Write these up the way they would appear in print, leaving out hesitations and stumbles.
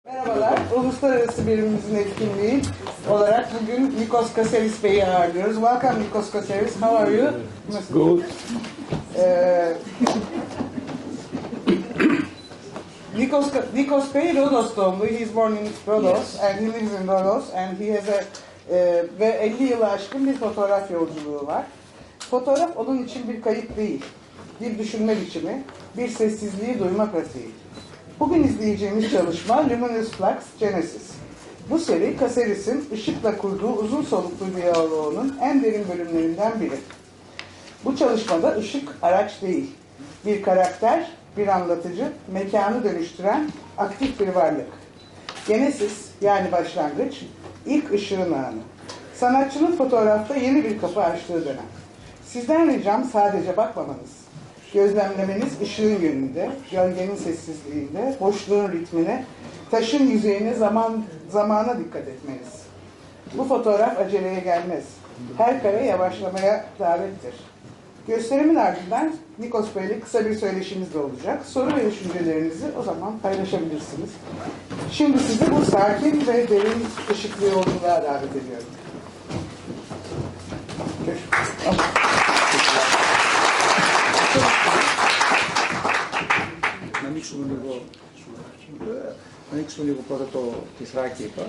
Merhabalar, uluslararası birimimizin etkinliği olarak bugün Nikos Kaseris Bey'i ağırlıyoruz. Welcome Nikos Kaseris, how are you? Good. Nikos Bey Rodos doğumlu. He is born in Rodos and he lives in Rodos and he has ve 50 yılı aşkın bir fotoğraf yolculuğu var. Fotoğraf onun için bir kayıt değil, bir düşünme biçimi, bir sessizliği duyma pratiği. Bugün izleyeceğimiz çalışma Luminous Flux Genesis. Bu seri Caceres'in ışıkla kurduğu uzun soluklu diyaloğunun en derin bölümlerinden biri. Bu çalışmada ışık araç değil, bir karakter, bir anlatıcı, mekanı dönüştüren aktif bir varlık. Genesis yani başlangıç, ilk ışığın anı. Sanatçının fotoğrafta yeni bir kapı açtığı dönem. Sizden ricam sadece bakmamanız. Gözlemlemeniz ışığın yönünde, gölgenin sessizliğinde, boşluğun ritmine, taşın yüzeyine, zamana dikkat etmeniz. Bu fotoğraf aceleye gelmez. Her kare yavaşlamaya davettir. Gösterimin ardından Nikos Bey'le kısa bir söyleşimiz de olacak. Soru ve düşüncelerinizi o zaman paylaşabilirsiniz. Şimdi sizi bu sakin ve derin ışıklı yolculuğa davet ediyorum. Görüşürüz. Να ανοίξουμε λίγο πρώτα το τυθράκι, είπα.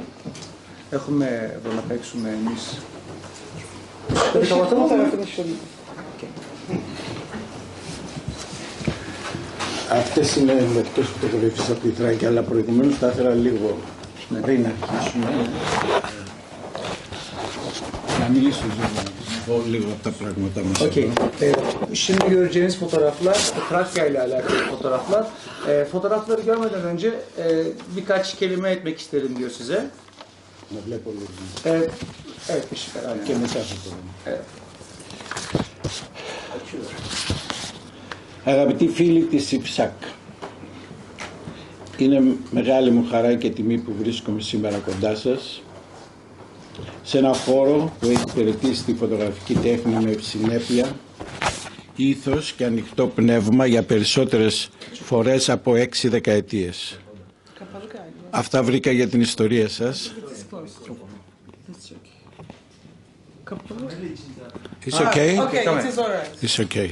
Έχουμε εδώ να παίξουμε εμείς. Αυτές είναι εκτός που το γράφεις από τυθράκι, αλλά προηγουμένως θα ήθελα λίγο πριν αρχίσουμε να μιλήσω λίγο από τα πράγματα μας. Okay. Şimdi göreceğiniz fotoğraflar Trakya ile alakalı fotoğraflar. Fotoğrafları görmeden önce birkaç kelime etmek isterim diyor size. Να βλέπω λίγο. Evet, bir şey. Και μετά θα το δούμε. Evet. Αγαπητοί φίλοι της ΙΠΣΑΚ, είναι μεγάλη μου χαρά και τιμή που βρίσκομαι σήμερα κοντά σας σε ένα χώρο που έχει υπηρετήσει τη φωτογραφική τέχνη με συνέπεια, ήθος και ανοιχτό πνεύμα για περισσότερες φορές από 6 δεκαετίες. Αυτά βρήκα για την ιστορία σας. It's okay? Okay, it is all right. It's okay.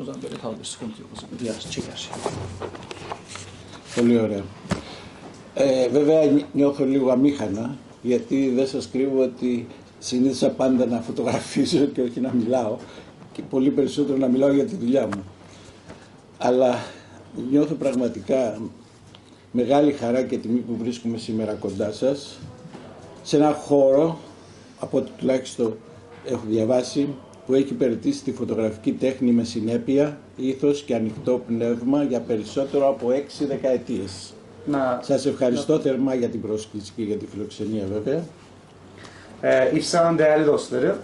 O zaman böyle kaldır, sıkıntı yok. O zaman biraz çeker. Πολύ ωραία. Βέβαια νιώθω λίγο αμήχανα, γιατί δεν σας κρύβω ότι συνήθισα πάντα να φωτογραφίζω και όχι να μιλάω και πολύ περισσότερο να μιλάω για τη δουλειά μου. Αλλά νιώθω πραγματικά μεγάλη χαρά και τιμή που βρίσκομαι σήμερα κοντά σας σε ένα χώρο, από ό,τι τουλάχιστον έχω διαβάσει, που έχει υπηρετήσει τη φωτογραφική τέχνη με συνέπεια, ήθος και ανοιχτό πνεύμα για περισσότερο από 6 δεκαετίες. Σας ευχαριστώ θερμά για την πρόσκληση και για τη φιλοξενία βέβαια. İhsan'ın değerli dostları,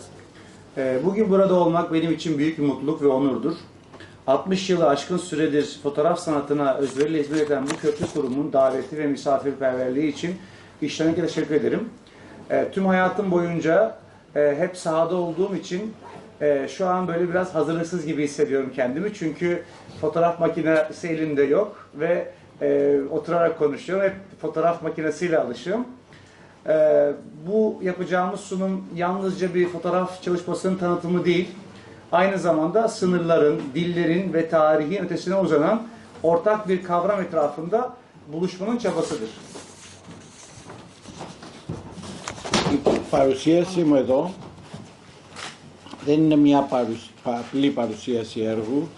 bugün burada olmak benim için büyük bir mutluluk ve onurdur. 60 yılı aşkın süredir fotoğraf sanatına özveriyle hizmet eden bu köprü kurumun daveti ve misafirperverliği için işlerine teşekkür ederim. Tüm hayatım boyunca hep sahada olduğum için şu an böyle biraz hazırlıksız gibi hissediyorum kendimi. Çünkü fotoğraf makinesi elimde yok ve oturarak konuşuyorum. Hep fotoğraf makinesiyle alışığım. Bu yapacağımız sunum yalnızca bir fotoğraf çalışmasının tanıtımı değil, aynı zamanda sınırların, dillerin ve tarihin ötesine uzanan ortak bir kavram etrafında buluşmanın çabasıdır. Η παρουσίασή μου εδώ δεν είναι μια απλή παρουσίαση έργου,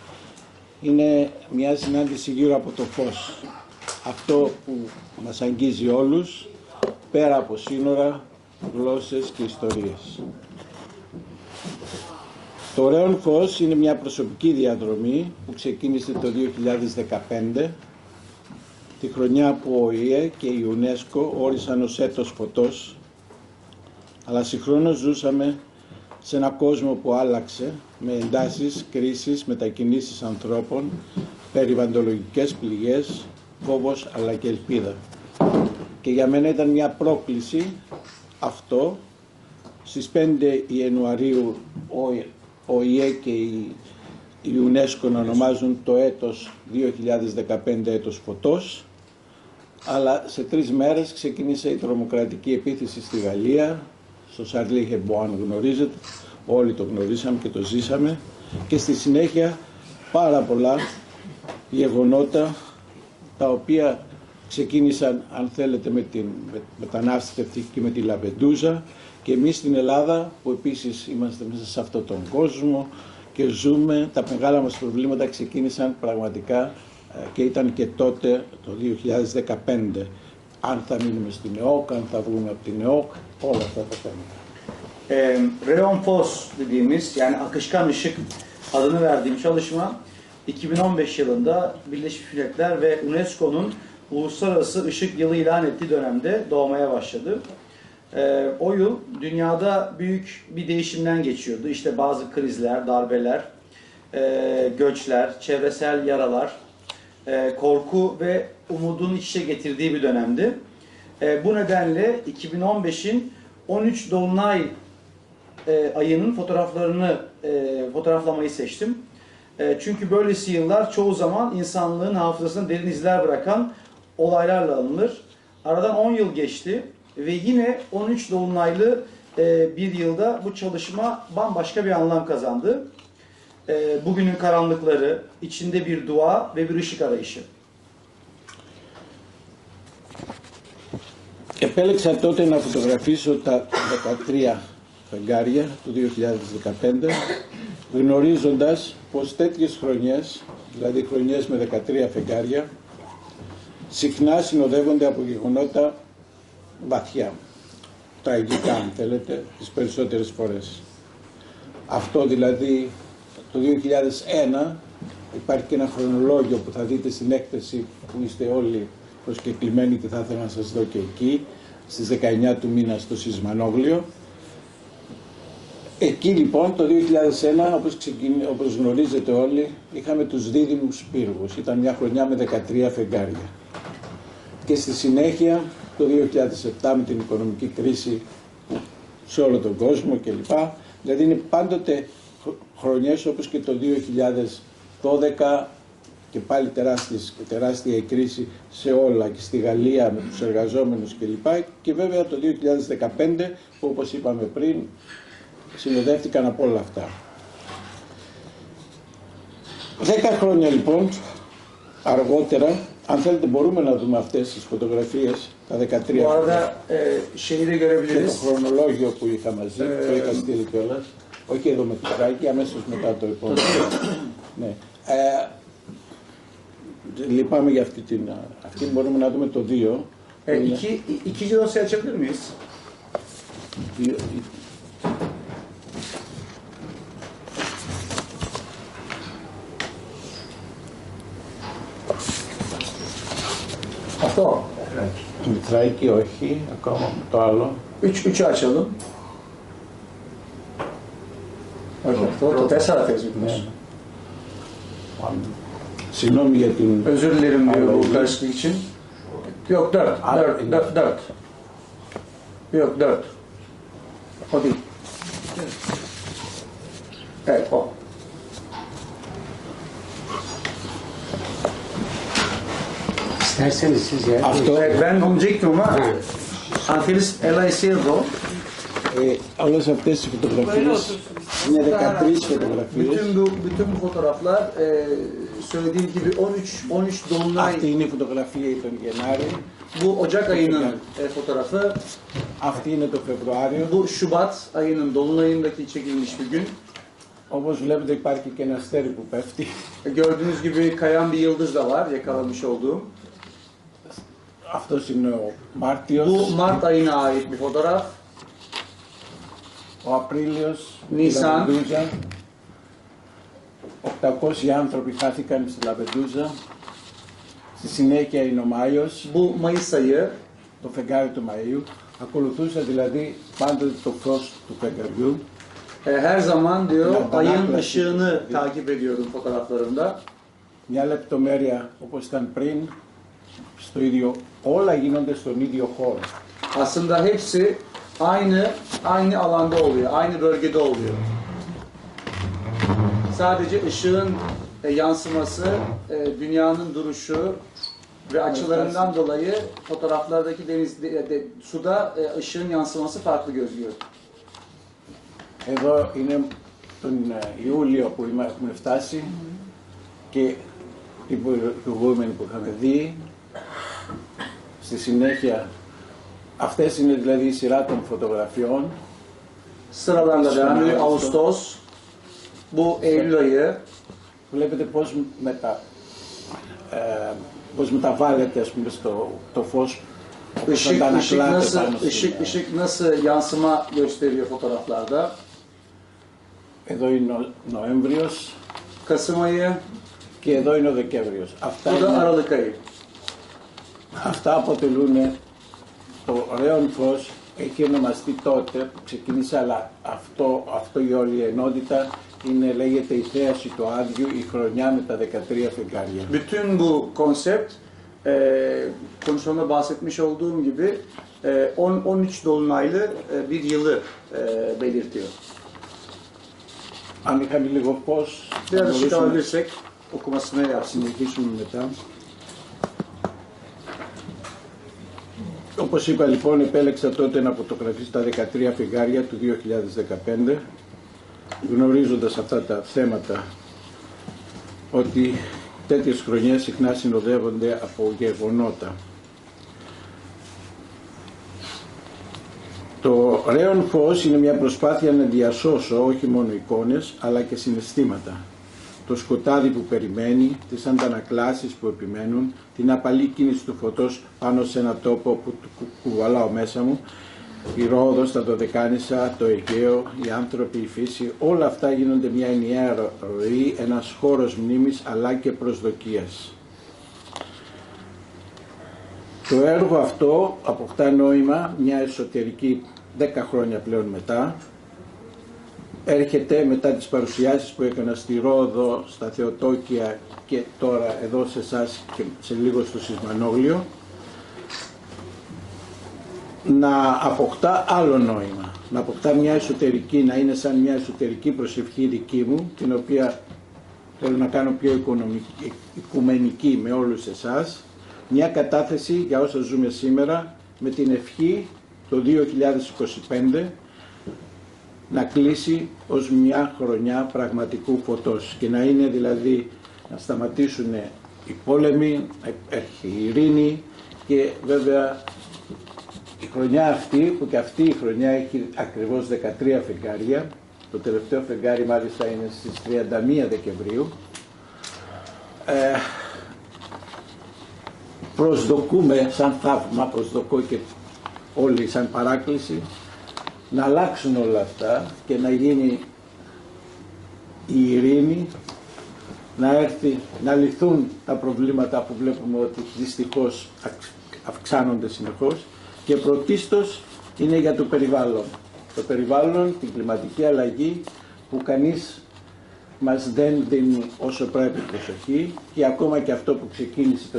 είναι μια συνάντηση γύρω από το φως. Αυτό που μας αγγίζει όλους, πέρα από σύνορα, γλώσσες και ιστορίες. Το Ωραίον Φως είναι μια προσωπική διαδρομή που ξεκίνησε το 2015, τη χρονιά που ο ΟΗΕ και η UNESCO όρισαν ως έτος φωτός, αλλά συγχρόνως ζούσαμε σε ένα κόσμο που άλλαξε με εντάσεις, κρίσεις, μετακινήσεις ανθρώπων, περιβαλλοντολογικές πληγές, φόβος αλλά και ελπίδα. Και για μένα ήταν μια πρόκληση αυτό. Στις 5 Ιανουαρίου ο ΙΕ και η UNESCO να ονομάζουν το έτος 2015 έτος φωτός Αλλά σε 3 μέρες ξεκίνησε η τρομοκρατική επίθεση στη Γαλλία, στο Σαρλί Χεμπόαν γνωρίζετε, όλοι το γνωρίσαμε και το ζήσαμε, και στη συνέχεια πάρα πολλά γεγονότα τα οποία ξεκίνησαν, αν θέλετε, με την μετανάστευση και με τη Λαμπεντούζα, και εμείς στην Ελλάδα που επίσης είμαστε μέσα σε αυτόν τον κόσμο και ζούμε, τα μεγάλα μας προβλήματα ξεκίνησαν πραγματικά και ήταν και τότε το 2015. Αν θα μείνουμε στην ΕΟΚ, αν θα βγούμε από την ΕΟΚ, όλα αυτά τα θέματα. Reon Fos dediğimiz, yani akışkan ışık adını verdiğim çalışma 2015 yılında Birleşmiş Milletler ve UNESCO'nun Uluslararası Işık Yılı ilan ettiği dönemde doğmaya başladı. O yıl dünyada büyük bir değişimden geçiyordu. İşte bazı krizler, darbeler, göçler, çevresel yaralar, korku ve umudun iç içe getirdiği bir dönemdi. Bu nedenle 2015'in 13 Dolunay ayının fotoğraflarını fotoğraflamayı seçtim. Çünkü böylesi yıllar çoğu zaman insanlığın hafızasına derin izler bırakan olaylarla alınır. Aradan 10 yıl geçti ve yine 13 Dolunaylı bir yılda bu çalışma bambaşka bir anlam kazandı. Bugünün karanlıkları, içinde bir dua ve bir ışık arayışı. Επέλεξα τότε να φωτογραφίσω τα 13 φεγγάρια του 2015, γνωρίζοντας πως τέτοιες χρονιές, δηλαδή χρονιές με 13 φεγγάρια, συχνά συνοδεύονται από γεγονότα βαθιά, τραγικά αν θέλετε, τις περισσότερες φορές. Αυτό δηλαδή το 2001 υπάρχει και ένα χρονολόγιο που θα δείτε στην έκθεση που είστε όλοι προσκεκλημένοι και θα ήθελα να σας δω και εκεί, στις 19 του μήνα στο Σισμανόγλιο. Εκεί λοιπόν το 2001, όπως γνωρίζετε όλοι, είχαμε τους δίδυμους πύργους. Ήταν μια χρονιά με 13 φεγγάρια. Και στη συνέχεια το 2007 με την οικονομική κρίση σε όλο τον κόσμο κλπ. Δηλαδή είναι πάντοτε χρονιές όπως και το 2012 και πάλι τεράστια η κρίση σε όλα και στη Γαλλία με τους εργαζόμενους κλπ. Και βέβαια το 2015 που όπως είπαμε πριν συνοδεύτηκαν από όλα αυτά. 10 χρόνια λοιπόν αργότερα, αν θέλετε μπορούμε να δούμε αυτές τις φωτογραφίες, τα 13 Bu arada şeyi de και το görebiliriz. χρονολόγιο που είχα μαζί, το είχα στείλει κιόλας, όχι εδώ με το τράκι, αμέσως μετά το επόμενο. Ναι. Λυπάμαι για αυτή μπορούμε να δούμε το 2. İkinci dosya açabilir miyiz? Αυτό. Μητράκι όχι, ακόμα το άλλο. Üçü açalım. Το 4 θες Ναι. Συγγνώμη για την... Özür dilerim diyor bu karışıklık için. Yok 4. 4. Yok 4. O değil. Evet o. İsterseniz siz ya. Αυτό, Evet, ben onu diyecektim ama Antelis Ela Isildo όλες αυτές οι φωτογραφίες είναι 13 φωτογραφίες. bütün bu fotoğraflar söylediğim gibi 13 Dolunay. Αυτή είναι η φωτογραφία τον Γενάρη, Bu Ocak ayının fotoğrafı. αυτή είναι το Φεβρουάριο. Bu Şubat ayının Dolunay'ındaki çekilmiş bir gün. Όπως βλέπετε υπάρχει και ένα αστέρι που πέφτει. Gördüğünüz gibi kayan bir yıldız da var yakalamış olduğum. Αυτός είναι ο Μάρτιος, Bu Mart ayına ait bir fotoğraf. ο Απρίλιος, η Νίσαν. Λαμπεντούζα. 800 άνθρωποι χάθηκαν στη Λαμπεντούζα. Στη συνέχεια είναι ο Μάιος, Bu Mayıs ayı. το φεγγάρι του Μαΐου. Ακολουθούσα δηλαδή πάντοτε το φως του φεγγαριού. Her zaman diyor Bunlar ayın bana ışığını plastik. takip ediyorum fotoğraflarımda. Μια λεπτομέρεια όπως ήταν πριν, στο ίδιο, όλα γίνονται στον ίδιο χώρο. Aslında hepsi aynı alanda oluyor, aynı bölgede oluyor. Sadece ışığın yansıması, dünyanın duruşu Ve açılarından dolayı fotoğraflardaki suda ışığın yansıması farklı gözüküyor. Εδώ είναι τον Ιούλιο που έχουμε φτάσει και την προηγούμενη που είχαμε δει. Στη συνέχεια, αυτές είναι δηλαδή η σειρά των φωτογραφιών. Sıralarla devam ediyor. Ağustos, bu Eylül ayı. Βλέπετε πώς μεταβάλλεται ας πούμε, το φως, όπως αντανακλάται πάνω Işık nasıl yansıma gösteriyor fotoğraflarda. Εδώ είναι ο Νοέμβριος Kasım ayı, και εδώ είναι ο Δεκέμβριος. bu da Aralık ayı. Αυτά αποτελούν το ωραίο φως, έχει ονομαστεί τότε που ξεκίνησε, αλλά αυτό η όλη ενότητα λέγεται η θέαση του άδειου, η χρονιά με τα 13 φεγγάρια. Bütün bu konsept konuşmamda bahsetmiş olduğum gibi 13 dolunaylı bir yılı belirtiyor. Αν είχαμε λίγο φως, θα Biraz ışık μπορούσαμε alabilirsek okumasını να yapsın. συνεχίσουμε μετά. Όπως είπα λοιπόν, επέλεξα τότε να φωτογραφίσω τα 13 φεγγάρια του 2015, γνωρίζοντας αυτά τα θέματα ότι τέτοιες χρονιές συχνά συνοδεύονται από γεγονότα. Το ρέον φως είναι μια προσπάθεια να διασώσω όχι μόνο εικόνες αλλά και συναισθήματα. Το σκοτάδι που περιμένει, τις αντανακλάσεις που επιμένουν, την απαλή κίνηση του φωτός πάνω σε ένα τόπο που κουβαλάω μέσα μου, η Ρόδος, τα Δωδεκάνησα, το Αιγαίο, οι άνθρωποι, η φύση, όλα αυτά γίνονται μια ενιαία ροή, ένας χώρος μνήμης αλλά και προσδοκίας. Το έργο αυτό αποκτά νόημα μια εσωτερική 10 χρόνια πλέον μετά. Έρχεται μετά τις παρουσιάσεις που έκανα στη Ρόδο, στα Θεοτόκια και τώρα εδώ σε εσάς και σε λίγο στο Σισμανόγλιο, να αποκτά άλλο νόημα, να αποκτά μια εσωτερική, να είναι σαν μια εσωτερική προσευχή δική μου, την οποία θέλω να κάνω πιο οικουμενική με όλους εσάς, μια κατάθεση για όσα ζούμε σήμερα, με την ευχή το 2025 να κλείσει ως μια χρονιά πραγματικού φωτός και να είναι δηλαδή να σταματήσουν οι πόλεμοι, να υπάρχει η ειρήνη και βέβαια η χρονιά αυτή, που και αυτή η χρονιά έχει ακριβώς 13 φεγγάρια, το τελευταίο φεγγάρι μάλιστα είναι στις 31 Δεκεμβρίου, προσδοκούμε σαν θαύμα, προσδοκώ και όλοι σαν παράκληση, να αλλάξουν όλα αυτά και να γίνει η ειρήνη, να έρθει, να λυθούν τα προβλήματα που βλέπουμε ότι δυστυχώς αυξάνονται συνεχώς και πρωτίστως είναι για το περιβάλλον. Το περιβάλλον, την κλιματική αλλαγή που κανείς μας δεν δίνει όσο πρέπει προσοχή και ακόμα και αυτό που ξεκίνησε το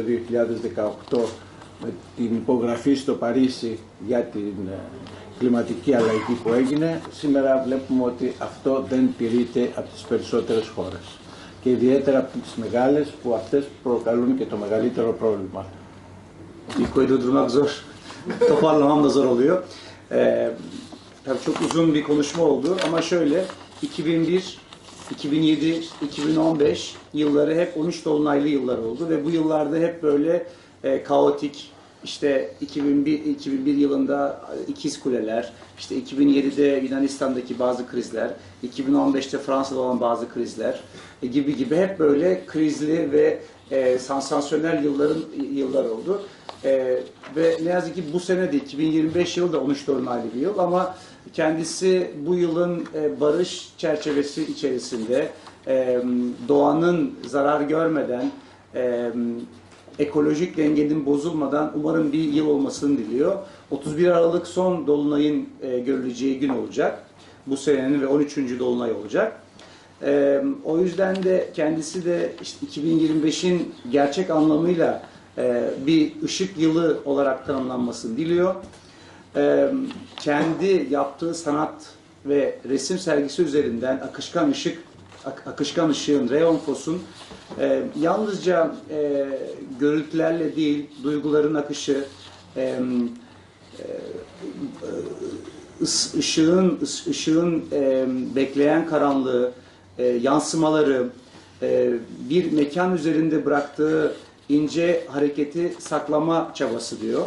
2018 με την υπογραφή στο Παρίσι για την κλιματική αλλαγή που έγινε, σήμερα βλέπουμε ότι αυτό δεν τηρείται από τις περισσότερες χώρες και ιδιαίτερα από τις μεγάλες που αυτές προκαλούν και το μεγαλύτερο πρόβλημα. İlk oyda durmak zor. Toparlamam da zor oluyor. Tabii çok uzun bir konuşma oldu ama şöyle 2001, 2007, 2015 yılları hep 13 dolunaylı yıllar oldu ve bu yıllarda hep böyle kaotik, işte 2001 yılında İkiz Kuleler, işte 2007'de Yunanistan'daki bazı krizler, 2015'te Fransa'da olan bazı krizler gibi hep böyle krizli ve sansasyonel yıllar oldu. Ve ne yazık ki bu sene de 2025 yılı da 13 dolunaylı bir yıl ama kendisi bu yılın barış çerçevesi içerisinde doğanın zarar görmeden, ekolojik dengenin bozulmadan umarım bir yıl olmasını diliyor. 31 Aralık son dolunayın görüleceği gün olacak. Bu senenin ve 13. dolunay olacak. O yüzden de kendisi de işte 2025'in gerçek anlamıyla bir ışık yılı olarak tanımlanmasını diliyor. Kendi yaptığı sanat ve resim sergisi üzerinden akışkan ışık akışkan ışığın, Reon Fos'un yalnızca görüntülerle değil, duyguların akışı, ışığın bekleyen karanlığı, yansımaları, bir mekan üzerinde bıraktığı ince hareketi saklama çabası diyor.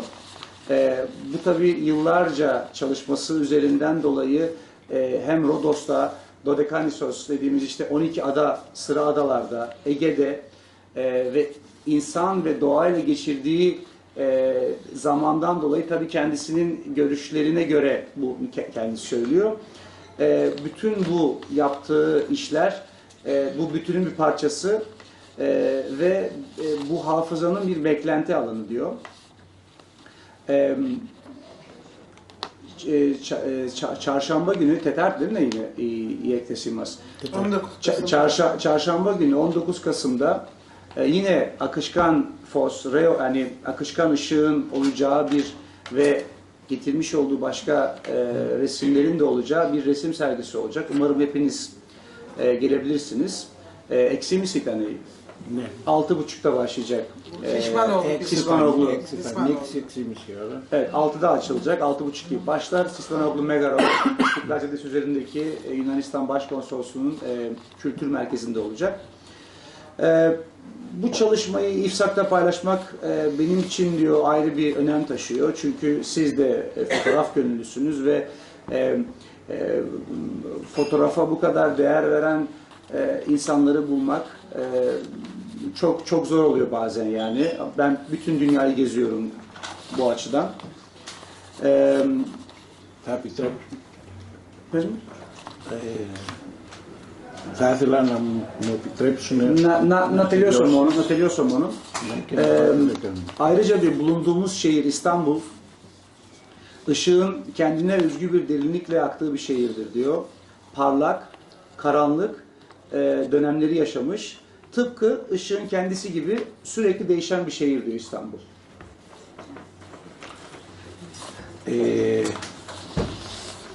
Bu tabi yıllarca çalışması üzerinden dolayı hem Rodos'ta, Dodekanissos dediğimiz işte 12 ada, sıra adalarda, Ege'de ve insan ve doğayla geçirdiği zamandan dolayı tabii kendisinin görüşlerine göre bu kendisi söylüyor. Bütün bu yaptığı işler bu bütünün bir parçası ve bu hafızanın bir beklenti alanı diyor. Çarşamba günü Tetart ne yine yektesimas. Çarşamba günü 19 Kasım'da yine akışkan fos, yani akışkan ışığın olacağı bir ve getirmiş olduğu başka resimlerin de olacağı bir resim sergisi olacak. Umarım hepiniz gelebilirsiniz. Eksimisik hani 6.30'da başlayacak. Sismanoğlu. Evet, 6'da açılacak. 6.30 gibi başlar. Sismanoğlu Megaro, İstiklal Caddesi üzerindeki Yunanistan Başkonsolosluğu'nun kültür merkezinde olacak. Bu çalışmayı İFSAK'ta paylaşmak benim için diyor ayrı bir önem taşıyor. Çünkü siz de fotoğraf gönüllüsünüz ve fotoğrafa bu kadar değer veren insanları bulmak çok zor oluyor bazen yani. Ben bütün dünyayı geziyorum bu açıdan. Tabii. Θα ήθελα να μου επιτρέψουν Να τελειώσω μόνο. Ayrıca bir bulunduğumuz şehir İstanbul, ışığın kendine özgü bir derinlikle aktığı bir şehirdir diyor. Parlak, karanlık dönemleri yaşamış. Tıpkı ışığın kendisi gibi sürekli değişen bir şehir diyor İstanbul.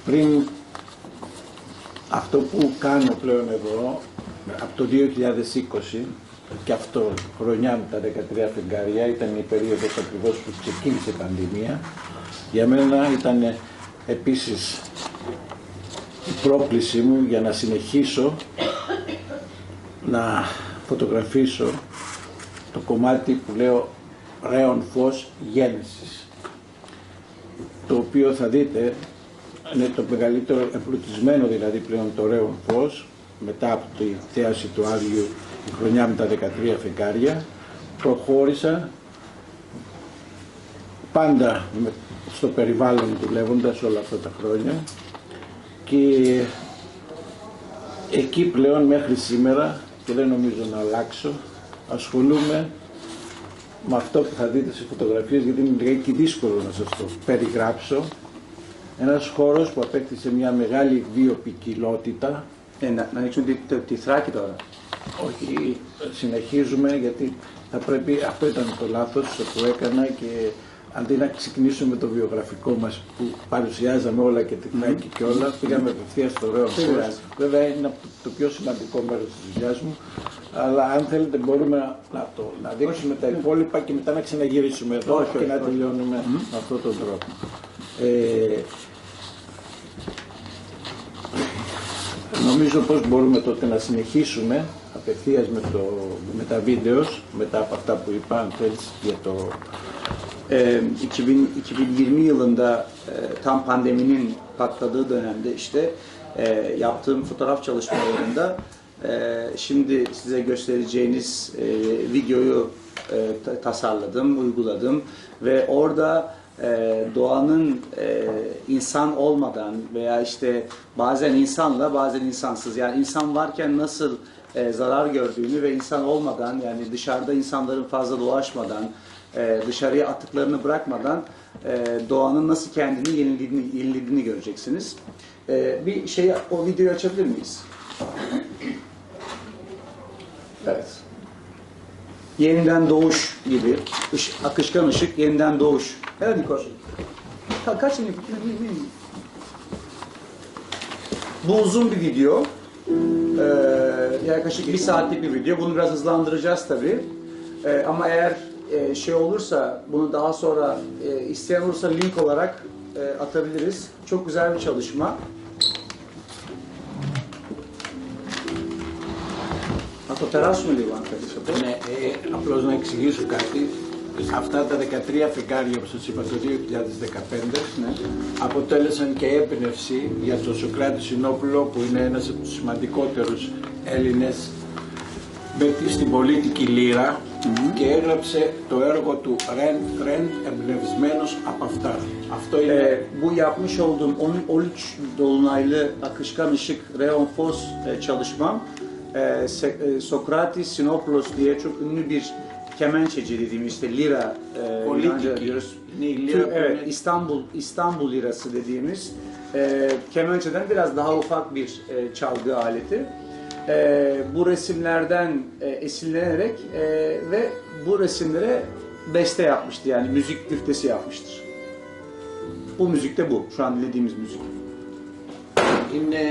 Πριν αυτό που κάνω πλέον εδώ, από το 2020, και αυτό χρονιά με τα 13 φεγγάρια, ήταν η περίοδος ακριβώς που ξεκίνησε η πανδημία. Για μένα ήταν επίσης η πρόκληση μου για να συνεχίσω να φωτογραφίσω το κομμάτι που λέω Ρέον Φως Γέννησης, το οποίο θα δείτε είναι το μεγαλύτερο εμπλουτισμένο δηλαδή πλέον το Ρέον Φως μετά από τη θέαση του Άδειου η χρονιά με τα 13 φεγγάρια. Προχώρησα πάντα στο περιβάλλον δουλεύοντας όλα αυτά τα χρόνια και εκεί πλέον μέχρι σήμερα, και δεν νομίζω να αλλάξω, ασχολούμαι με αυτό που θα δείτε σε φωτογραφίες, γιατί είναι λιγάκι δύσκολο να σας το περιγράψω. Ένας χώρος που απέκτησε μια μεγάλη βιοποικιλότητα. Να ανοίξουν τη Θράκη τώρα. Όχι, συνεχίζουμε γιατί θα πρέπει, αυτό ήταν το λάθος που έκανα και αντί να ξεκινήσουμε με το βιογραφικό μας που παρουσιάζαμε όλα και την Θράκη και όλα, πήγαμε απευθείας στο Ρέον Φως. Βέβαια είναι το πιο σημαντικό μέρος της δουλειάς μου, αλλά αν θέλετε μπορούμε να δείξουμε τα υπόλοιπα και μετά να ξαναγυρίσουμε εδώ και να τελειώνουμε με αυτόν τον τρόπο. Νομίζω πως μπορούμε τότε να συνεχίσουμε απευθείας με τα βίντεο, μετά από αυτά που είπα, αν θέλεις, για το... 2020 yılında tam pandeminin patladığı dönemde işte yaptığım fotoğraf çalışmalarında şimdi size göstereceğiniz videoyu tasarladım, uyguladım ve orada doğanın insan olmadan veya işte bazen insanla bazen insansız, yani insan varken nasıl zarar gördüğünü ve insan olmadan, yani dışarıda insanların fazla dolaşmadan, dışarıya atıklarını bırakmadan doğanın nasıl kendini yenilediğini göreceksiniz. Bir şey, o videoyu açabilir miyiz? Evet. Yeniden doğuş gibi, akışkan ışık, yeniden doğuş. Evet Nikos. Kaç yıl? Bu uzun bir video. yaklaşık 1 saatlik bir video. Bunu biraz hızlandıracağız tabii. Ama eğer şey olursa, bunu daha sonra isteyen olursa link olarak atabiliriz. Çok güzel bir çalışma. Αυτό τεράσουμε λίγο αν θέλεις αυτό. Ναι, απλώς να εξηγήσω κάτι. Αυτά τα 13 φεγγάρια που σας είπα το 2015 Ναι. αποτέλεσαν και έμπνευση για τον Σωκράτη Συνόπουλο, που είναι ένας από τους σημαντικότερους Έλληνες στην πολίτικη λύρα, και έγραψε το έργο του Rent εμπνευσμένος από αυτά. Αυτό είναι... Bu yapmış olduğum 13 dolunaylı akışkan ışık Reon Fos çalışmam Sokratis Sinopoulos diye çok ünlü bir kemençeci dediğimiz işte lira Yunanca diyoruz. Evet, İstanbul lirası dediğimiz kemençeden biraz daha ufak bir çalgı aleti. Bu resimlerden esinlenerek ve bu resimlere beste yapmıştı, yani müzik güftesi yapmıştır. Bu müzik de bu, şu an dinlediğimiz müzik. Είναι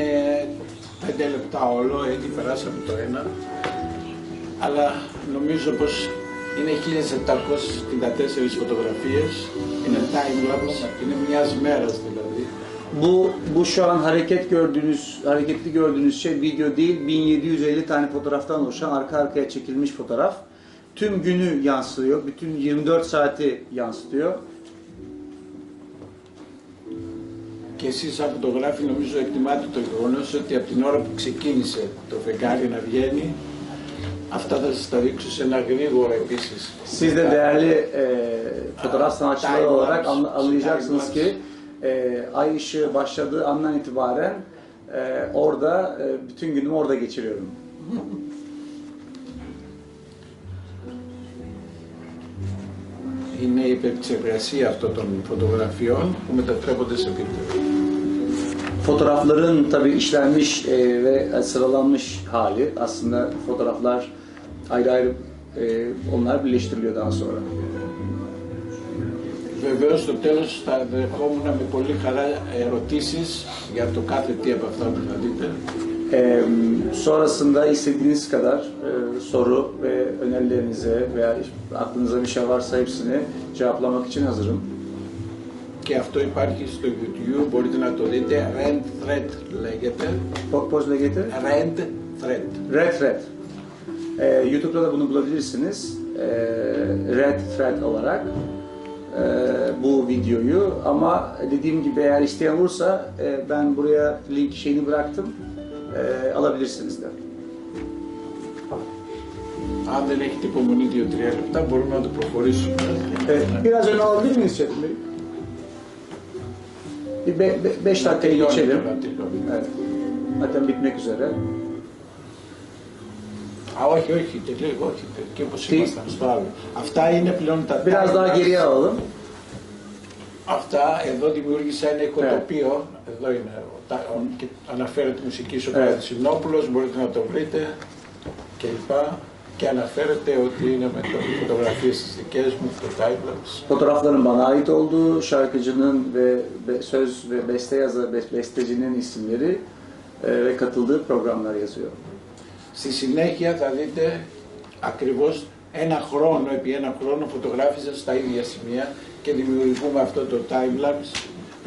5 λεπτά όλο, έτσι περάσαμε το ένα, αλλά νομίζω πως είναι 1764 φωτογραφίες, είναι time-lapse, είναι μιας μέρας δηλαδή. Bu şu an hareketli gördüğünüz şey video değil, 1750 tane fotoğraftan oluşan arka arkaya çekilmiş fotoğraf. Tüm günü yansıtıyor, bütün 24 saati yansıtıyor. Και εσείς σαν φωτογράφοι νομίζω εκτιμάτε το γεγονός ότι από την ώρα που ξεκίνησε το φεγγάρι να βγαίνει, αυτά θα σας τα δείξω σε ένα γρήγορο επίσης. Siz de değerli fotoğraf sanatçıları olarak anlayacaksınız ki ay ışığı başladığı andan itibaren orada bütün günümü orada geçiriyorum. Είναι η επεξεργασία αυτών των φωτογραφιών που μετατρέπονται σε βίντεο. Fotoğrafların tabii işlenmiş ve sıralanmış hali, aslında fotoğraflar ayrı ayrı onlar birleştiriliyor daha sonra. Βεβαίως στο τέλος θα δεχόμουν με πολύ χαρά ερωτήσεις για το κάθε τι από αυτά που θα δείτε. Sonrasında istediğiniz kadar soru ve önerilerinize veya aklınıza bir şey varsa hepsini cevaplamak için hazırım. Και αυτό υπάρχει στο YouTube, μπορείτε να το δείτε, Rent Thread λέγεται. Πώς λέγεται? Rent Thread. Red Thread. YouTube'da da bunu bulabilirsiniz. Red Thread olarak bu videoyu, ama dediğim gibi eğer isteyen olursa ben buraya link şeyini bıraktım. Alabilirsiniz de. Αν δεν έχετε υπομονή 2-3 λεπτά μπορούμε να το προχωρήσουμε. Biraz öne alabilir miyiz Çetin Bey? Bir 5 dakikaya geçelim. Evet. Zaten bitmek üzere. Α, όχι, όχι, τελείω, όχι, και όπως ήμασταν στο άλλο. Αυτά είναι πλέον τα Biraz daha geriye alalım. Αυτά εδώ δημιούργησα ένα οικοτοπίο, εδώ είναι, και αναφέρεται η μουσική Σωκράτης Συνόπουλος, μπορείτε να το βρείτε κλπ. Και anαφέρεται ότι είναι με φωτογραφίες τις δικές μου, το time-lapse. Fotoğrafların bana ait olduğu, şarkıcının ve söz ve beste yazarı, bestecinin isimleri ve katıldığı programlar yazıyor. Στη συνέχεια θα δείτε ακριβώς επί ένα χρόνο φωτογράφησα στα ίδια σημεία και δημιουργούμε αυτό το time-lapse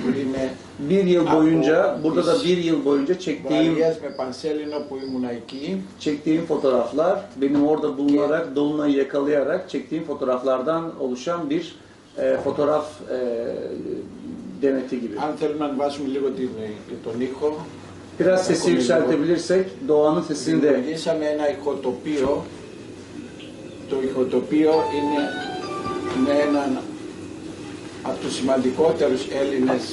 που είναι Bir yıl boyunca, burada da bir yıl boyunca Βαριές με Πανσέλινο που ήμουν εκεί. Çektiğim fotoğraflar, benim orada bulunarak, dolunayı yakalayarak çektiğim fotoğraflardan oluşan bir fotoğraf demeti gibi. Αν θέλουμε να ανεβάσουμε λίγο τον ήχο. Biraz sesi yükseltebilirsek, doğanın sesini de... Δημιουργήσαμε ένα ηχοτοπίο. Το ηχοτοπίο είναι με έναν από τους σημαντικότερους Έλληνες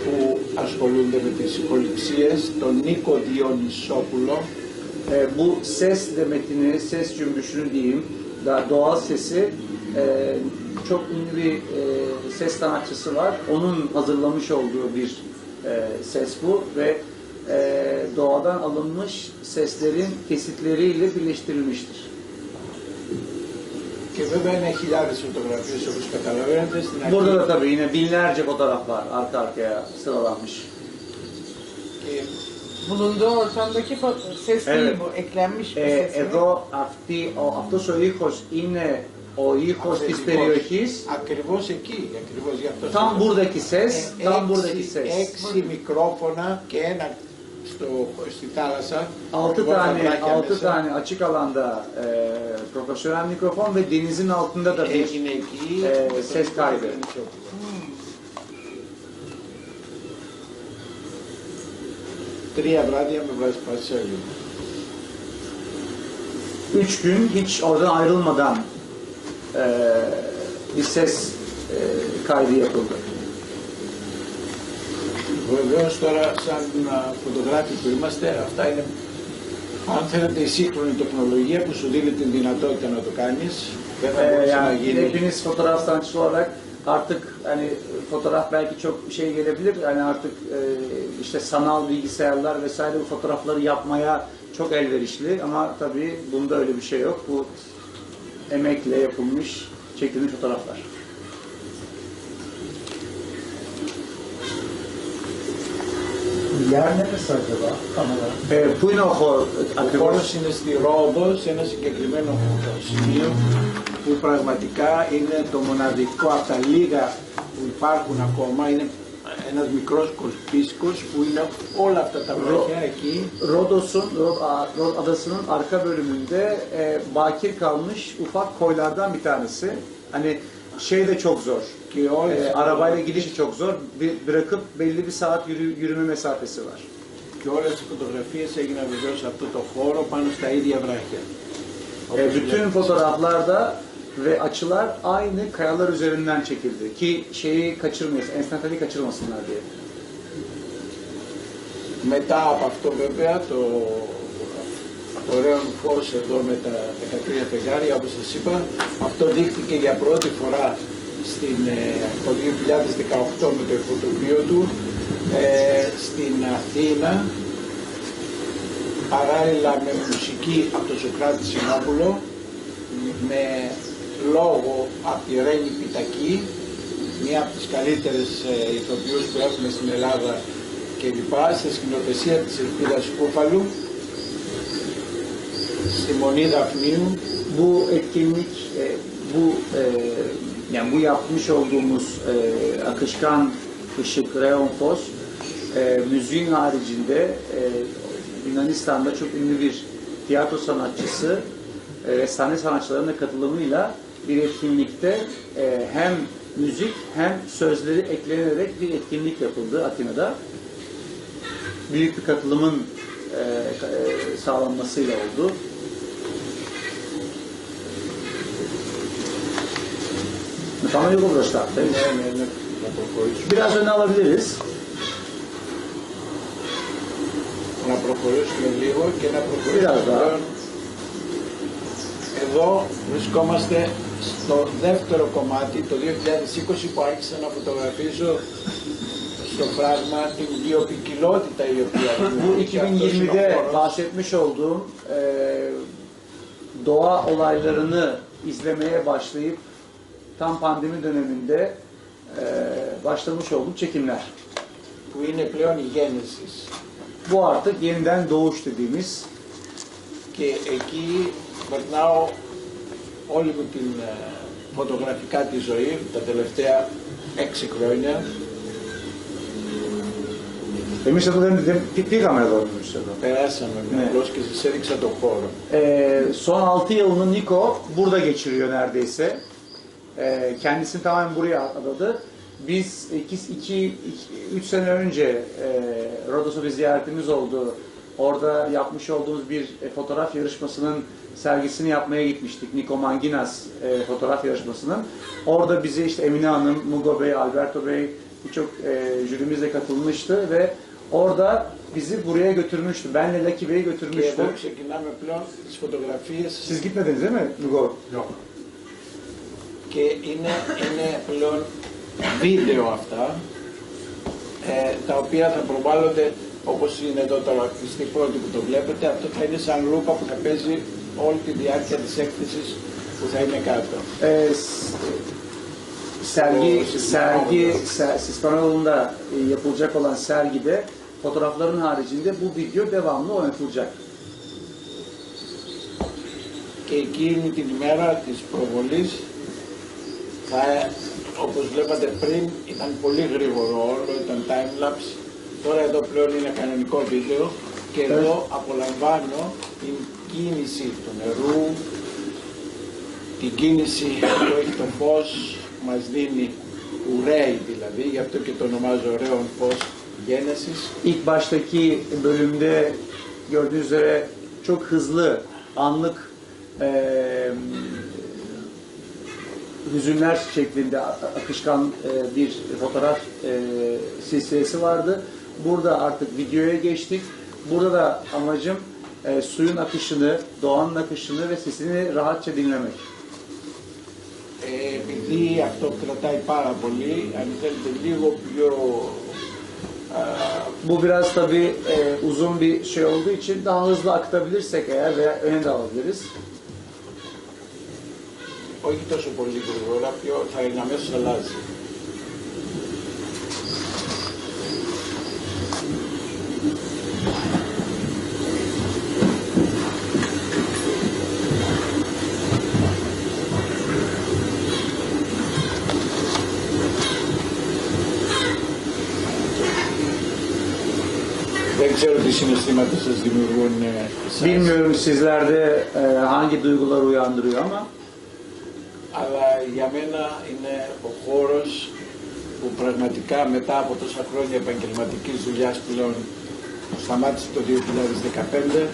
που ascolούνται με τις ηχοληψίες, τον Νίκο Διονυσόπουλο. Bu ses demetini, ses cümbüşünü diyeyim, doğal sesi, çok ünlü bir ses sanatçısı var. Onun hazırlamış olduğu bir ses bu ve doğadan alınmış seslerin kesitleriyle birleştirilmiştir. Και βέβαια είναι χιλιάδες φωτογραφίες όπως καταλαβαίνετε. Burada da tabii yine binlerce fotoğraf var arka arkaya sıralanmış. Και bulunduğu ortamdaki ses değil Evet. bu. Eklenmiş bir ses. Εδώ αυτός ο ήχος είναι ο ήχος της περιοχής. Ακριβώς εκεί, ακριβώς γι' αυτό. Tam buradaki ses, tam buradaki ses. 6 μικρόφωνα και ένα στη θάλασσα. 6 Εγώ tane φαντάκια 6 μέσα. tane açık alanda profesyonel mikrofon ve denizin altında da bir Έγινε εκεί. ses kaydı. Τρία βράδια με Βασίλειο. 3 gün hiç oradan ayrılmadan bir ses kaydı yapıldı. Βεβαίως τώρα σαν φωτογράφοι που είμαστε, αυτά είναι αν θέλετε η σύγχρονη τεχνολογία που σου δίνει την δυνατότητα να το κάνεις. Δεν θα μπορούσε να Yani γίνει. hepiniz fotoğraf sanatçısı olarak artık hani fotoğraf belki çok şey gelebilir. Yani artık işte sanal bilgisayarlar vesaire bu fotoğrafları yapmaya çok elverişli ama tabii bunda öyle bir şey yok. Bu emekle yapılmış, çekilmiş fotoğraflar. Yer neresi acaba? Kamera. Πού είναι ο χώρος Ο ακριβώς? χώρος είναι στη Ρόδο, σε ένα συγκεκριμένο σημείο που πραγματικά είναι το μοναδικό από τα λίγα που υπάρχουν ακόμα. Είναι ένας μικρός κολπίσκος που είναι όλα αυτά τα βροχιά εκεί. Rod adasının arka bölümünde bakir kalmış ufak koylardan bir tanesi. Hani şey de çok zor. Και όλες, Arabayla gidişi çok zor. Bırakıp belli bir saat yürüme mesafesi var. και όλες οι φωτογραφίες έγιναν βεβαίως σε αυτό το χώρο πάνω στα ίδια βράχια. Bütün fotoğraflarda ve açılar aynı kayalar üzerinden çekildi ki şeyi kaçırmayasın, enstantaneyi kaçırmasınlar diye. Μετά από αυτό βέβαια το ωραίο φως εδώ με τα 13 φεγγάρια, όπως σας είπα, αυτό δείχτηκε για πρώτη φορά το 2018 με το φωτοπείο του στην Αθήνα, παράλληλα με μουσική από τον Σωκράτη Συνόπουλο, με λόγο από τη Ρένη Πιτακή, μία από τις καλύτερες ηθοποιούς που έχουμε στην Ελλάδα και λοιπά, στη σκηνοθεσία της Ελπίδας Κούφαλου, στη Μονή Δαφνίου. Bu etkinlik, yani bu yapmış olduğumuz akışkan ışık, reon fos, müziğin haricinde Yunanistan'da çok ünlü bir tiyatro sanatçısı ve sahne sanatçılarının da katılımıyla bir etkinlikte hem müzik hem sözleri eklenerek bir etkinlik yapıldı Atina'da. Büyük bir katılımın sağlanmasıyla oldu. Tamam yok burası. Biraz öne alabiliriz. Να προχωρήσουμε λίγο και να προχωρήσουμε Biraz daha. πλέον. Εδώ βρισκόμαστε στο δεύτερο κομμάτι, το 2020, που άρχισα να φωτογραφίζω στο φράγμα την βιοποικιλότητα η οποία Bu δημιουργήθηκε αυτός είναι ο 2020'de χώρος. bahsetmiş olduğum doğa olaylarını izlemeye başlayıp tam pandemi döneminde başlamış olduğum çekimler. που είναι πλέον η γέννηση. Bu artık yeniden doğuş dediğimiz. Και εκεί περνάω όλη μου την φωτογραφικά τη ζωή τα τελευταία 6 χρόνια. Εμείς εδώ δεν πήγαμε εδώ εμείς εδώ. Περάσαμε Ναι. απλώς και σας έδειξα το χώρο. Son 6 yılını Niko burada geçiriyor neredeyse. Kendisini tamamen buraya adadı. Biz 3 sene önce Rodos'a bir ziyaretimiz oldu. Orada yapmış olduğumuz bir fotoğraf yarışmasının sergisini yapmaya gitmiştik. Niko Manginas fotoğraf yarışmasının. Orada bizi işte Emine Hanım, Mugo Bey, Alberto Bey birçok jürimiz de katılmıştı ve orada bizi buraya götürmüştü. Benle Lucky Bey'i Και götürmüştü. εδώ ξεκινάμε πλέον τις φωτογραφίες Siz gitmediniz değil mi Mugo? Yok. και είναι πλέον βίντεο αυτά τα οποία θα προβάλλονται όπως είναι εδώ τώρα στη πρώτη που το βλέπετε. Αυτό θα είναι σαν λούπα που θα παίζει όλη τη διάρκεια της έκθεσης που θα είναι κάτω. Sispan yolunda yapılacak olan sergide fotoğrafların haricinde bu video devamlı oynatılacak. Και εκείνη την ημέρα της προβολής όπως βλέπατε πριν ήταν πολύ γρήγορο όλο, ήταν timelapse. Τώρα εδώ πλέον είναι κανονικό βίντεο και εδώ απολαμβάνω την κίνηση του νερού, την kίνηση που έχει το φως, μας dini ουραίοι δηλαδή, γι' αυτό και το ονομάζω ωραίον φως γένεσης. İlk baştaki bölümde gördüğünüz üzere çok hızlı, anlık hüzünler şeklinde akışkan bir fotoğraf silsilesi vardı. Burada artık videoya geçtik. Burada da amacım suyun akışını, doğanın akışını ve sesini rahatça dinlemek. Επειδή αυτό κρατάει πάρα πολύ, αν θέλετε λίγο πιο... Bu biraz tabii uzun bir şey olduğu için daha hızlı akıtabilirsek eğer veya öne de alabiliriz. όχι τόσο πολύ γρήγορα, θα είναι αμέσως αλλάζει. Δεν ξέρω τι συναισθήματα σας δημιουργούν εσάς. Bilmiyorum sizlerde hangi duygular uyandırıyor ama Αλλά για μένα είναι ο χώρος που πραγματικά μετά από τόσα χρόνια επαγγελματικής δουλειάς πλέον σταμάτησε το 2015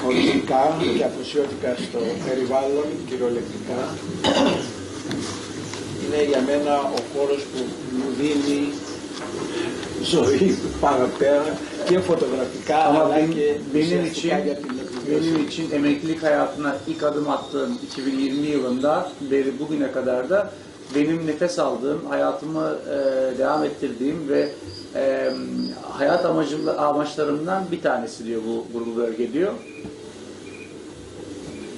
οριστικά και αφοσιώθηκα στο περιβάλλον κυριολεκτικά. Είναι για μένα ο χώρος που μου δίνει ζωή παραπέρα και φωτογραφικά ama αλλά και benim ουσιαστικά için για την επιβίωση. benim için emeklilik hayatına ilk adım attığım 2020 yılında beri bugüne kadar da benim nefes aldığım, hayatımı devam ettirdiğim ve hayat amaçlarımdan bir tanesi diyor bu bölge diyor.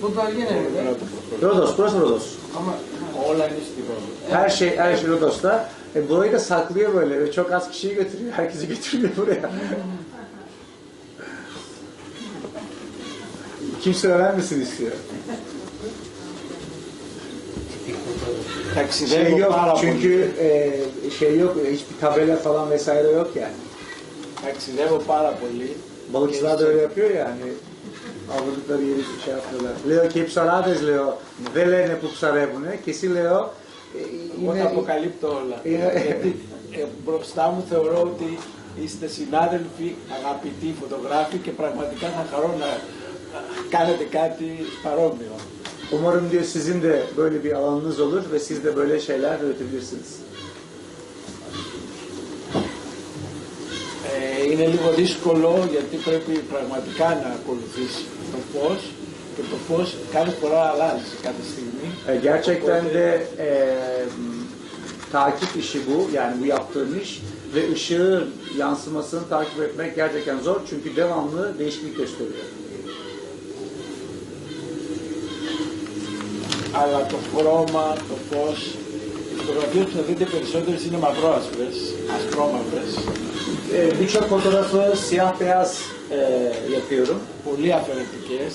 Bu bölge nerede? Rodos, burası Rodos. Ama Όλα είναι στη Ρόδο. Her şey Rodos'ta. Burayı da saklıyor böyle ve çok az kişiyi götürüyor, herkesi götürüyor buraya. Kimse öğrenmesin istiyor. Ταξιδεύω Şey yok πάρα πολύ. çünkü şey yok, hiçbir tabela falan vesaire yok yani. Ταξιδεύω πάρα πολύ. Balıkçılar da öyle yapıyor ya hani avladıkları yeri şey yapıyorlar. Λέω και οι ψαράδες λέω δεν λένε που ψαρεύουνε και εσύ λέω Εγώ τα αποκαλύπτω όλα. Γιατί μπροστά μου θεωρώ ότι είστε συνάδελφοι, αγαπητοί φωτογράφοι και πραγματικά θα χαρώ να κάνετε κάτι παρόμοιο. Umarım diyor sizin de böyle bir alanınız olur ve siz de böyle şeyler üretebilirsiniz. Είναι λίγο δύσκολο γιατί πρέπει πραγματικά να ακολουθείς το φως και το φως κάθε φορά αλλάζει κάθε στιγμή. Gerçekten de takip işi bu, yani bu yaptığım iş ve ışığın yansımasını takip etmek gerçekten zor çünkü devamlı değişiklik gösteriyor. Αλλά το χρώμα, το φως, οι φωτογραφίες που θα δείτε περισσότερες είναι μαυρόασπρες, ασπρόμαυρες, Birçok fotoğrafı siyah beyaz yapıyorum. πολύ αφαιρετικές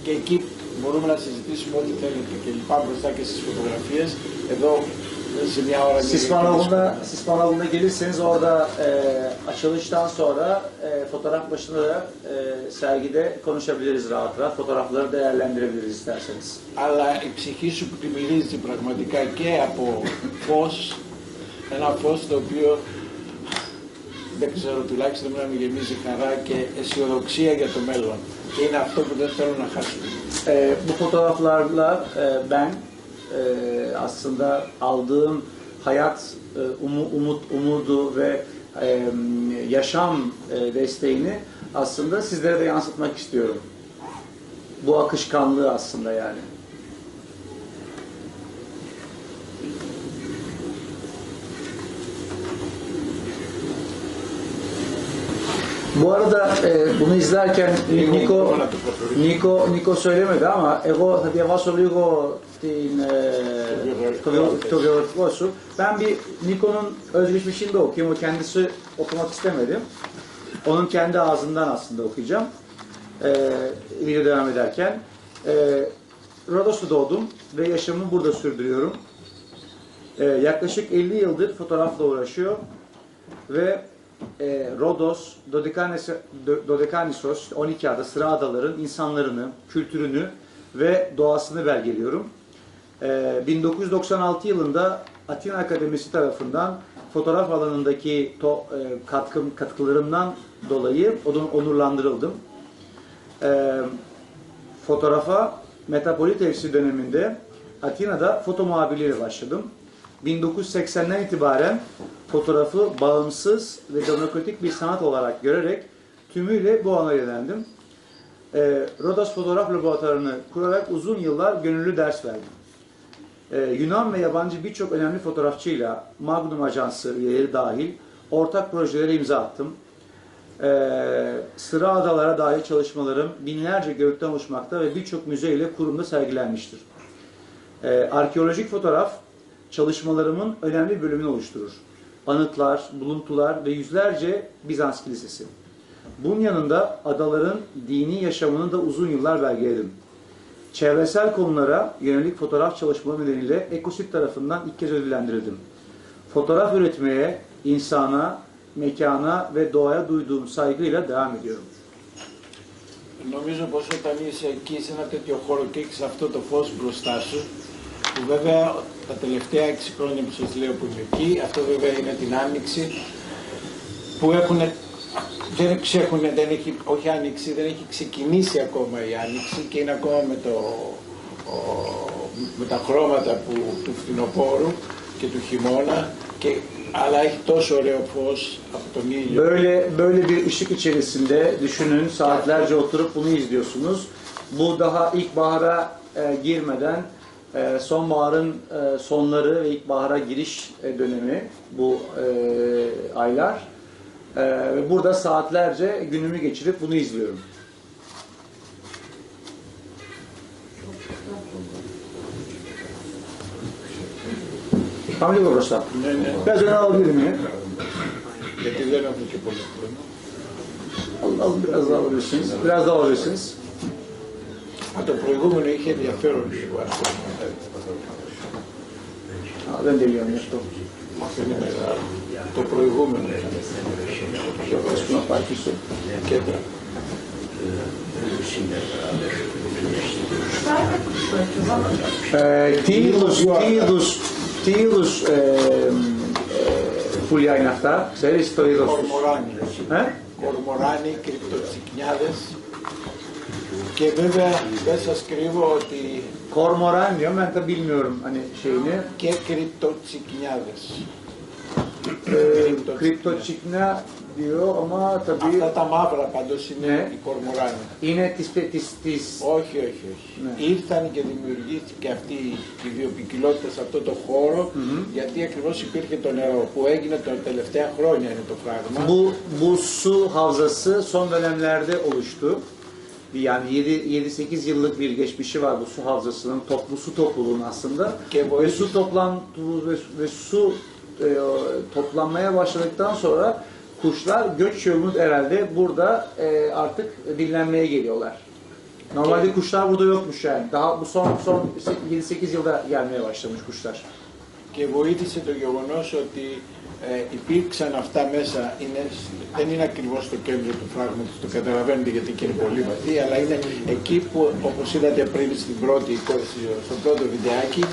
και εκεί μπορούμε να συζητήσουμε ό,τι θέλετε και λοιπά μπροστά και στις φωτογραφίες. Εδώ σε μια ώρα Sis paneluna gelirseniz orada açılıştan sonra fotoğraf başında sergide konuşabiliriz rahat rahat. Fotoğrafları değerlendirebiliriz isterseniz. Αλλά η ψυχή σου που τη μυρίζει πραγματικά και από φως, ένα φως το οποίο δεν ξέρω, τουλάχιστον να μου γεμίζει χαρά και αισιοδοξία για το μέλλον. Και είναι αυτό που δεν θέλω να χάσουμε. Bu fotoğraflarla ben aslında aldığım hayat umudu ve yaşam desteğini aslında sizlere de yansıtmak istiyorum. Bu akışkanlığı aslında yani. Bu arada bunu izlerken Niko söylemedi ama εγώ θα διαβάσω λίγο το βιογραφικό σου. Ben bir Niko'nun özgeçmişini de okuyayım. O kendisi okumak istemedi. Onun kendi ağzından aslında okuyacağım. Video devam ederken. Rodos'ta doğdum ve yaşamımı burada sürdürüyorum. Yaklaşık 50 yıldır fotoğrafla uğraşıyor ve Rodos, Dodekanissos, 12 ada, sıra adaların insanlarını, kültürünü ve doğasını belgeliyorum. 1996 yılında Atina Akademisi tarafından fotoğraf alanındaki katkılarımdan dolayı onurlandırıldım. Fotoğrafa Metropolitevsi döneminde Atina'da foto muhabirliğiyle başladım. 1980'den itibaren fotoğrafı bağımsız ve demokratik bir sanat olarak görerek tümüyle bu alana yöneldim. Rodos Fotoğraf Laboratuvarı'nı kurarak uzun yıllar gönüllü ders verdim. Yunan ve yabancı birçok önemli fotoğrafçıyla Magnum Ajansı üyeleri dahil ortak projelere imza attım. Sıra adalara dair çalışmalarım binlerce görüntüden oluşmakta ve birçok müze ile kurumda sergilenmiştir. Arkeolojik fotoğraf çalışmalarımın önemli bir bölümünü oluşturur. Anıtlar, buluntular ve yüzlerce Bizans kilisesi. Bunun yanında adaların dini yaşamını da uzun yıllar belgeledim. Çevresel konulara yönelik fotoğraf çalışmaları nedeniyle Ekosit tarafından ilk kez ödüllendirildim. Fotoğraf üretmeye, insana, mekana ve doğaya duyduğum saygıyla devam ediyorum. Νομίζω πως όταν είσαι εκεί σε ένα τέτοιο χώρο και έχεις αυτό το φως μπροστά σου, που βέβαια τα τελευταία 6 χρόνια που σας λέω που είμαι εκεί, αυτό βέβαια είναι την άνοιξη, που δεν έχει, όχι άνοιξη, δεν έχει ξεκινήσει ακόμα η άνοιξη και είναι ακόμα με τα χρώματα του φθινοπόρου και του χειμώνα, αλλά έχει τόσο ωραίο φως από τον ήλιο. Böyle bir ışık içerisinde düşünün, saatlerce oturup bunu izliyorsunuz. Bu daha ilkbahara girmeden sonbaharın sonları ve ilkbahara giriş dönemi bu aylar. Ve burada saatlerce günümü geçirip bunu izliyorum. Tam λίγο μπροστά. Biraz öne alabilir miyim? Γιατί δεν έχουμε και πολύ χρόνο. Biraz daha alabilirsiniz. Biraz daha alabilirsiniz. Το προηγούμενο είχε ενδιαφέρον λίγο αυτό. Δεν τελειώνει αυτό. Δεν είναι μεγάλο. Το προηγούμενο ήταν. Να πάει πίσω. Κέντρα. Τι είδους πουλιά είναι αυτά, ξέρεις το είδος τους? Κορμοράνι. Κορμοράνι, κρυπτοτσικνιάδες. Και βέβαια δεν σας κρύβω ότι... Kormoran diyor, ben de bilmiyorum hani şeyini. Και κρυπτοτσικνιάδες. Kriptoçikna diyor ama tabii... Αυτά τα μαύρα πάντως είναι Ναι. οι κορμοράνοι. Είναι τις... Όχι. Ναι. Ήρθαν και δημιουργήθηκε αυτή η βιοποικιλότητα σε αυτό το χώρο, γιατί ακριβώς υπήρχε το νερό που έγινε τα τελευταία χρόνια είναι το πράγμα. Bu su havzası son dönemlerde oluştu. Yani 7-8 yıllık bir geçmişi var bu su havzasının, bu su topluluğunun aslında. Ve su su toplanmaya başladıktan sonra kuşlar göç yolunu herhalde burada artık dinlenmeye geliyorlar. Normalde kuşlar burada yokmuş yani. Daha bu son 7-8 yılda gelmeye başlamış kuşlar. Και βοήθησε το γεγονός ότι υπήρξαν αυτά μέσα, δεν είναι ακριβώς στο κέντρο του φράγματος, το καταλαβαίνετε γιατί και είναι πολύ βαθύ, αλλά είναι εκεί που, όπως είδατε πριν στο πρώτο βιντεάκι,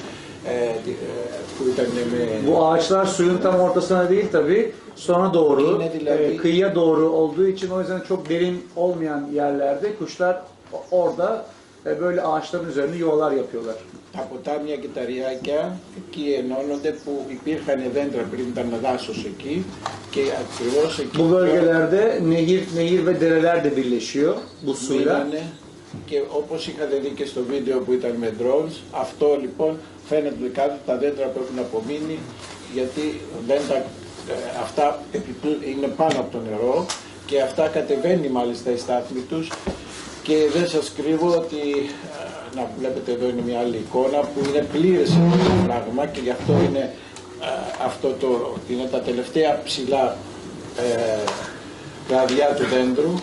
που ήταν με... Bu ağaçlar suyun tam ortasına değil tabi, sona doğru, kıyıya doğru olduğu için o yüzden çok derin olmayan yerlerde kuşlar orada böyle ağaçların üzerinde yuvalar yapıyorlar. Τα ποτάμια και τα ριάκια εκεί ενώνονται που υπήρχαν δέντρα πριν ήταν δάσος εκεί και ακριβώς εκεί Bu bölgelerde nehir ve dereler de birleşiyor bu suyla. μείνανε και όπως είχατε δει και στο βίντεο που ήταν με drones, αυτό λοιπόν φαίνεται κάτω τα δέντρα που έχουν απομείνει γιατί αυτά είναι πάνω από το νερό και αυτά κατεβαίνει μάλιστα η στάθμη τους και δεν σας κρύβω ότι, να βλέπετε εδώ είναι μια άλλη εικόνα που είναι πλήρες αυτό το πράγμα και γι' αυτό είναι, είναι τα τελευταία ψηλά κλαδιά του δέντρου.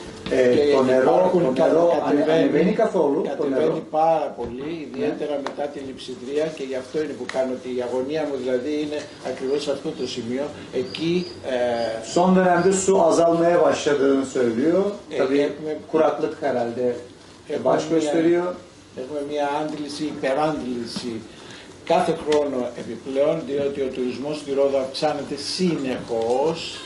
Το νερό ανεβαίνει καθόλου. Κατεβαίνει πάρα πολύ, ιδιαίτερα μετά τη λειψιδρία και γι' αυτό είναι που κάνω ότι η αγωνία μου δηλαδή είναι ακριβώς σε αυτό το σημείο. Εκεί son dönemde su azalmaya başladığını söylüyor. Tabii kuraklık herhalde baş gösteriyor. Έχουμε μια άντληση, υπεράντληση κάθε χρόνο επιπλέον, διότι ο τουρισμός στη Ρόδο αυξάνεται συνεχώς.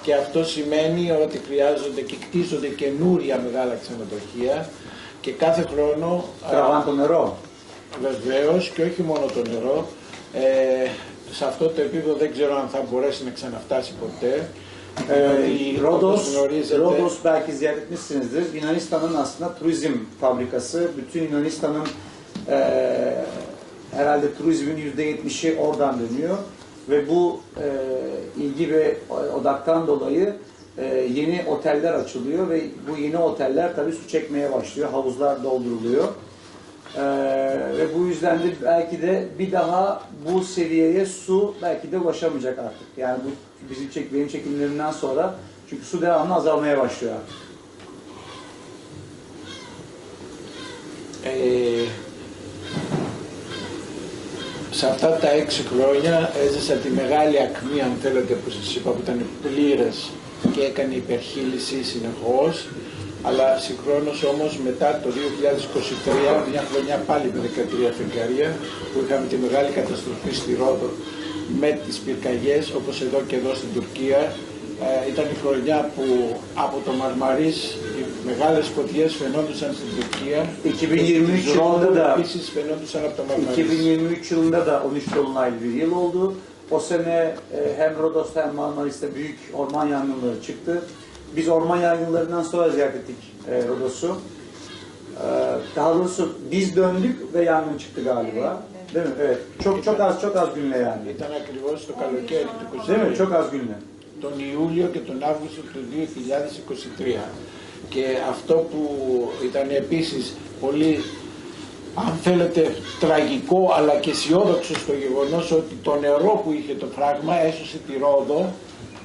Και αυτό σημαίνει ότι χρειάζονται και κτίζονται καινούρια μεγάλα ξενοδοχεία και κάθε χρόνο... Τραβάνε το νερό. Βεβαίως και όχι μόνο το νερό. Σε αυτό το επίπεδο δεν ξέρω αν θα μπορέσει να ξαναφτάσει ποτέ. Rodos belki ziyaret etmişsinizdir. Yunanistan'ın aslında turizm fabrikası. Bütün Yunanistan'ın herhalde turizmin %70'i oradan dönüyor. Ve bu ilgi ve odaktan dolayı yeni oteller açılıyor ve bu yeni oteller tabii su çekmeye başlıyor, havuzlar dolduruluyor. Ve bu yüzden de belki de bir daha bu seviyeye su belki de ulaşamayacak artık. Yani bu benim çekimlerimden sonra çünkü su devamlı azalmaya başlıyor artık. Σε αυτά τα 6 χρόνια έζησα τη μεγάλη ακμή, αν θέλετε, που σας είπα, που ήταν πλήρες και έκανε υπερχείληση συνεχώς, αλλά συγχρόνως όμως μετά το 2023, μια χρονιά πάλι με 13 φεγγαρία, που είχαμε τη μεγάλη καταστροφή στη Ρόδο με τις πυρκαγιές, όπως εδώ και εδώ στην Τουρκία, ήταν η χρονιά που από το Μαρμαρίς οι μεγάλες φωτιές φαινόντουσαν στην Τουρκία. 2023 yılında da Επίσης φαινόντουσαν από το Μαρμαρίς. 2023 yılında da 13 dolunaylı bir yıl oldu. O sene hem Rodos'ta hem Marmaris'te büyük orman yangınları çıktı. Biz orman yangınlarından sonra ziyaret ettik Rodos'u. Daha doğrusu biz döndük ve yangın çıktı galiba. Değil mi? Evet. Çok az günle yani. Ήταν ακριβώς το καλοκαίρι του 2023. Değil mi? Çok az günle. Τον Ιούλιο και τον Αύγουστο του 2023. Και αυτό που ήταν επίσης πολύ, αν θέλετε, τραγικό αλλά και αισιόδοξο στο γεγονός ότι το νερό που είχε το φράγμα έσωσε τη Ρόδο,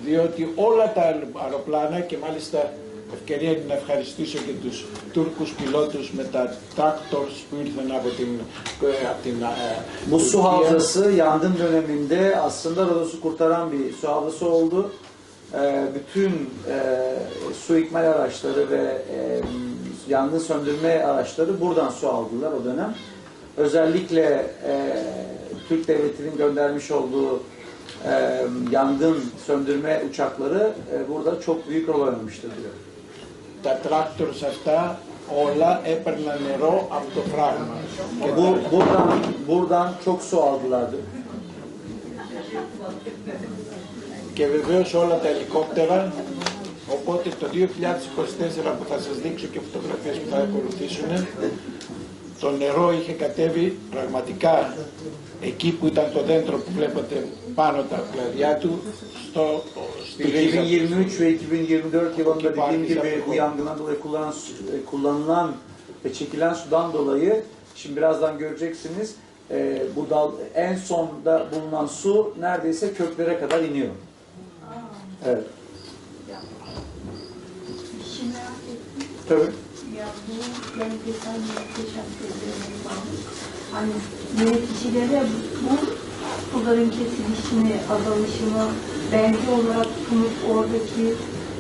διότι όλα τα αεροπλάνα και μάλιστα ευκαιρία είναι να ευχαριστήσω και τους Τούρκους πιλότους με τα tractors που ήρθαν από την Bu su havzası yangın döneminde aslında Rodos'u kurtaran bir su havzası oldu. Bütün su ikmal araçları ve yangın söndürme araçları buradan su aldılar o dönem. Özellikle Türk Devleti'nin göndermiş olduğu yangın söndürme uçakları burada çok büyük rol oynamıştır diyor. Τα tractors αυτά όλα έπαιρναν νερό από το φράγμα. Και buradan çok su aldılardı. Και βεβαίως όλα τα ελικόπτερα, οπότε το 2024 που θα σας δείξω και φωτογραφίες που θα ακολουθήσουν, το νερό είχε κατέβει πραγματικά εκεί που ήταν το δέντρο που βλέπετε πάνω τα κλαδιά του, στη ρίζα. 2023 ve 2024 yılında dediğim gibi bu yangından dolayı kullanılan ve çekilen sudan dolayı şimdi birazdan göreceksiniz bu dal en sonda bulunan su neredeyse köklere kadar iniyor. Evet. İşi merak ettim. Tabii. Ya bu belgesel muhteşem şeylerine bağlı. Hani yöneticilere bu suların kesilişini, azalışını belge olarak sunup oradaki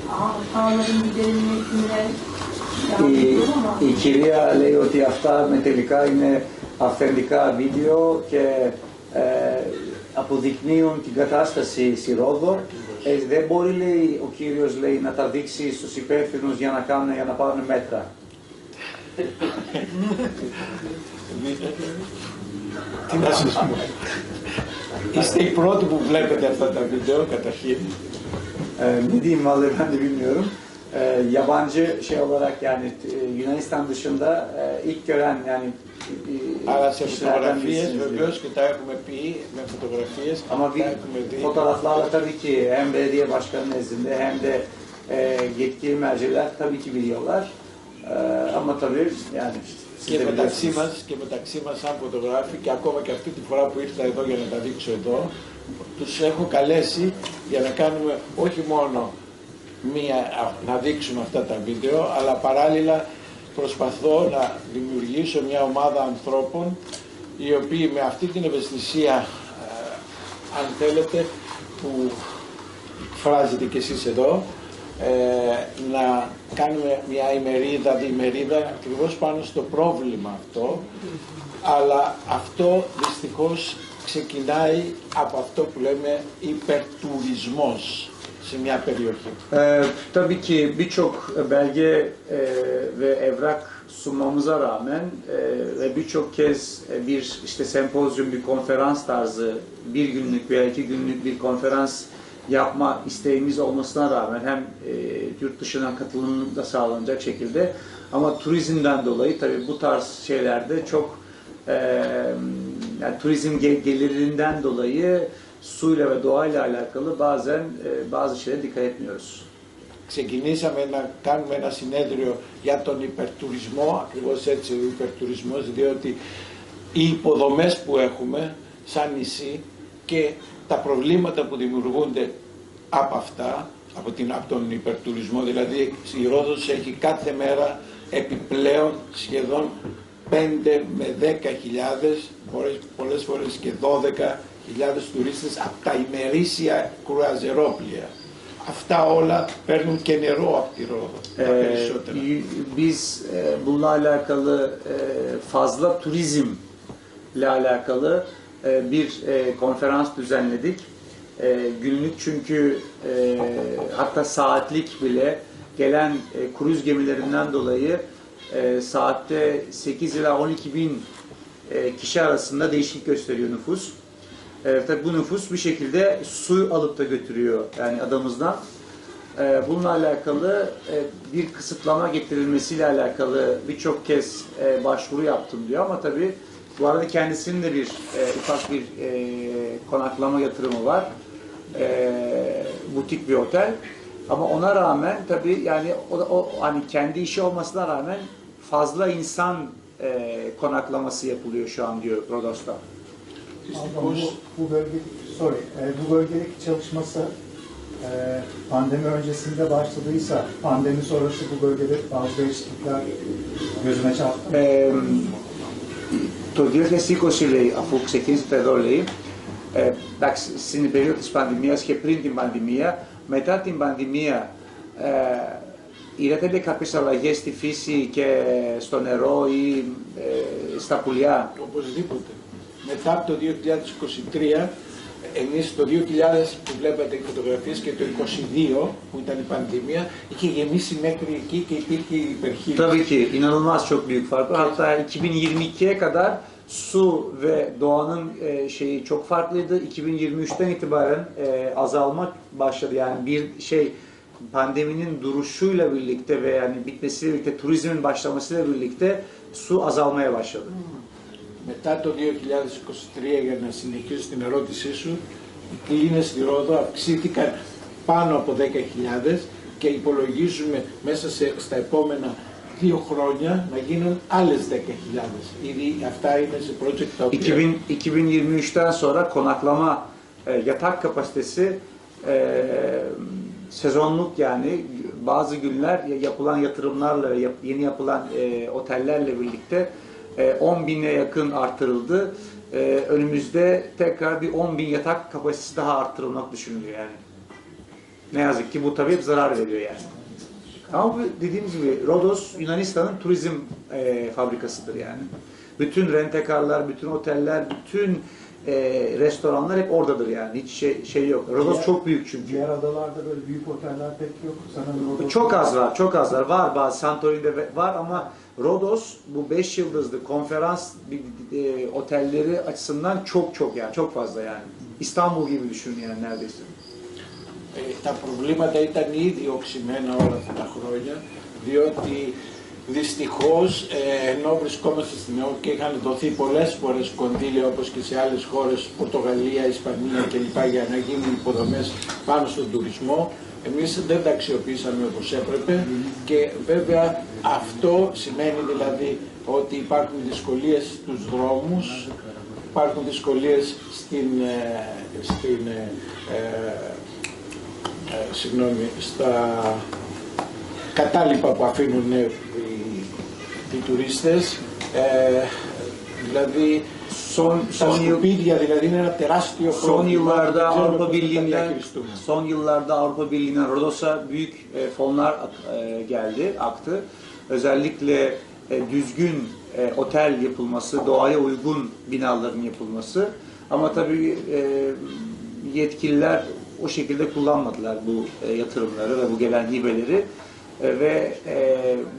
hasarların giderilmesine yardımcı ama Η κυρία λέει ότι αυτά με τελικά είναι αυθεντικά βίντεο και αποδεικνύουν την κατάσταση στη Ρόδο. Δεν μπορεί, λέει, ο κύριος, λέει, να τα δείξει στους υπεύθυνους για να πάρουν μέτρα. Τι να σας πω. Είστε οι πρώτοι που βλέπετε αυτά τα βίντεο καταρχήν. Ne diyeyim vallahi ben de bilmiyorum. Yabancı şey olarak yani Yunanistan dışında ilk gören yani Αλλά σε kişilerden φωτογραφίες birisiniz diyor. βεβαίως και τα έχουμε πει με φωτογραφίες, Ama τα bir έχουμε δει. fotoğraflarla tabii ki hem belediye başkanı nezdinde hem de yetkili merciler tabii ki biliyorlar. Ama tabii yani siz de biliyorsunuz. Και μεταξύ μας σαν φωτογράφοι και ακόμα και αυτή τη φορά που ήρθα εδώ για να τα δείξω εδώ, τους έχω καλέσει για να κάνουμε όχι μόνο να δείξουν αυτά τα βίντεο, αλλά παράλληλα προσπαθώ να δημιουργήσω μια ομάδα ανθρώπων οι οποίοι με αυτή την ευαισθησία, αν θέλετε, που φράζετε κι εσείς εδώ, να κάνουμε μια ημερίδα, διημερίδα ακριβώς πάνω στο πρόβλημα αυτό, αλλά αυτό dυστυχώς ξεκινάει από αυτό που λέμε υπερτουρισμός σε μια περιοχή. Tabii ki birçok belge ve evrak sunmamıza rağmen ve birçok kez bir işte sempozyum, bir konferans tarzı bir günlük veya 2 günlük bir konferans yapma isteğimiz olmasına rağmen hem yurt dışından katılımı da sağlanacak şekilde ama turizmden dolayı tabii bu tarz şeylerde çok yani turizm gelirinden dolayı suyla ve doğayla alakalı bazen bazı şeylere dikkat etmiyoruz. Ξεκινήσαμε να κάνουμε ένα συνέδριο για τον υπερτουρισμό, ακριβώς έτσι ο υπερτουρισμός, διότι οι υποδομές που έχουμε σαν νησί και τα προβλήματα που δημιουργούνται από αυτά, από τον υπερτουρισμό, δηλαδή η Ρόδος έχει κάθε μέρα επιπλέον σχεδόν 5 με 10 χιλιάδες, πολλές φορές και 12.000 τουρίστες από τα ημερήσια κρουαζερόπλια. Αυτά όλα παίρνουν και νερό από τη Ρόδο, τα περισσότερα. Biz bununla alakalı fazla turizmle alakalı bir konferans düzenledik. Günlük çünkü hatta saatlik bile gelen kruz gemilerinden dolayı saatte 8 ila 12 bin kişi arasında değişiklik gösteriyor nüfus. Tabii bu nüfus bir şekilde su alıp da götürüyor yani adamızdan. Bununla alakalı bir kısıtlama getirilmesiyle alakalı birçok kez başvuru yaptım diyor ama tabii bu arada kendisinin de bir ufak bir konaklama yatırımı var. Butik bir otel. Ama ona rağmen tabii yani o hani kendi işi olmasına rağmen fazla insan konaklaması yapılıyor şu an diyor Rodos'ta. Bu bölgedeki çalışması pandemi öncesinde başladıysa pandemi sonrası bu bölgede bazı değişiklikler gözüme çarptı. Το 2020 λέει, αφού ξεκίνησε εδώ λέει, εντάξει, στην περίοδο της πανδημίας και πριν την πανδημία, μετά την πανδημία είδατε κάποιες αλλαγές στη φύση και στο νερό ή στα πουλιά? Οπωσδήποτε. Μετά από το 2023, εμείς το 2000 που βλέπατε οι φωτογραφίες και το 2022 που ήταν η πανδημία, είχε γεμίσει μέχρι εκεί και υπήρχε υπερχείληση. Tabii ki inanılmaz çok büyük fark var. Hatta 2022'ye kadar su ve doğanın şeyi çok farklıydı. 2023'ten itibaren azalma başladı. Yani bir şey pandeminin duruşuyla birlikte ve yani bitmesiyle birlikte turizmin başlamasıyla birlikte su azalmaya başladı. Μετά το 2023, για να συνεχίσω την ερώτησή σου, οι κλίνες στη Ρόδο αυξήθηκαν πάνω από 10.000 και υπολογίζουμε μέσα στα επόμενα 2 χρόνια να γίνουν άλλες 10.000. Ήδη αυτά είναι σε project τα οποία... 2023'ten sonra konaklama yatak kapasitesi sezonluk yani bazı günler yapılan yatırımlarla yeni yapılan otellerle birlikte 10.000'e yakın artırıldı. Önümüzde tekrar bir 10.000 yatak kapasitesi daha arttırılmak düşünülüyor yani. Ne yazık ki bu tabii hep zarar veriyor yani. Ama dediğimiz gibi Rodos Yunanistan'ın turizm fabrikasıdır yani. Bütün rentekarlar, bütün oteller, bütün restoranlar hep oradadır yani. Hiç şey yok. Rodos çok büyük çünkü. Diğer adalarda böyle büyük oteller pek yok. Sanırım Rodos Çok az var, çok az var. Var bazı Santorini'de var ama Rodos bu 5 yıldızlı konferans otelleri açısından çok yani çok fazla yani. İstanbul gibi düşünün yani neredeyse. Τα προβλήματα ήταν ήδη οξυμένα όλα αυτά τα χρόνια, διότι δυστυχώς ενώ βρισκόμαστε στην ΕΟΚ και είχαν δοθεί πολλές φορές κονδύλια όπως και σε άλλες χώρες, Πορτογαλία, Ισπανία κλπ. Για να γίνουν υποδομές πάνω στον τουρισμό, Εμείς δεν τα αξιοποιήσαμε όπως έπρεπε και βέβαια αυτό σημαίνει δηλαδή ότι υπάρχουν δυσκολίες στους δρόμους, υπάρχουν δυσκολίες στα κατάλοιπα που αφήνουν οι τουρίστες, δηλαδή τα σκουπίδια, δηλαδή είναι ένα τεράστιο πρόβλημα, δεν ξέρουμε πώς θα διαχειριστούμε. Son yıllarda Avrupa Birliği'nden Rodos'a büyük fonlar geldi, aktı. Özellikle düzgün otel yapılması, doğaya uygun binaların yapılması. Ama tabii yetkililer o şekilde kullanmadılar bu yatırımları ve bu gelen hibeleri. Ve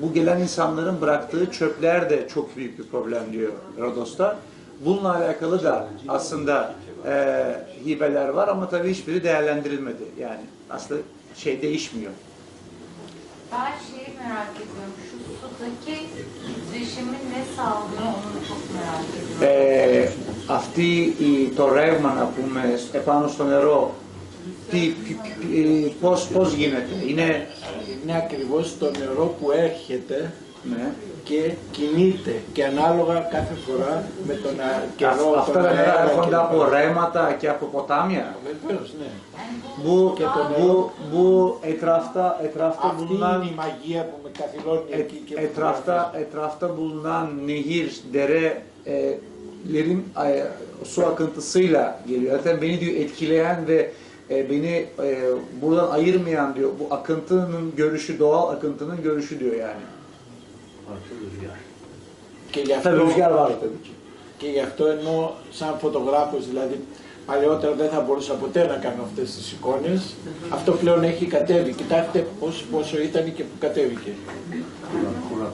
bu gelen insanların bıraktığı çöpler de çok büyük bir problem diyor Rodos'ta. Bununla alakalı da aslında hibeler var ama tabii hiçbiri değerlendirilmedi. Yani aslında şey değişmiyor. Ben şeyi merak ediyorum. Şu sudaki titreşimi ne sağlıyor onu çok merak ediyorum. Αυτή το ρεύμα, να πούμε, επάνω στο νερό, πώς γίνεται, Είναι ακριβώς το νερό που έρχεται ναι. και κινείται και ανάλογα κάθε φορά με τον καιρό, Αυτά τον τα νερά αέρα έρχονται και από ρέματα και από ποτάμια. Βεβαίως, ναι. Bu etrafta Αυτή bulunan είναι η μαγεία που με καθυλώνει εκεί και με etrafta bulunan nehir, derelerin su akıntısıyla geliyor. Zaten beni diyor etkileyen ve beni buradan ayırmayan diyor. Bu akıntının görüşü, doğal akıntının görüşü diyor yani. Και γι' αυτό, Tabii rüzgar var tabii ki. και γι' αυτό ενώ σαν φωτογράφος, δηλαδή παλαιότερα δεν θα μπορούσα ποτέ να κάνω αυτές τις εικόνες, αυτό πλέον έχει κατέβει. Κοιτάξτε πόσο ήταν και που κατέβηκε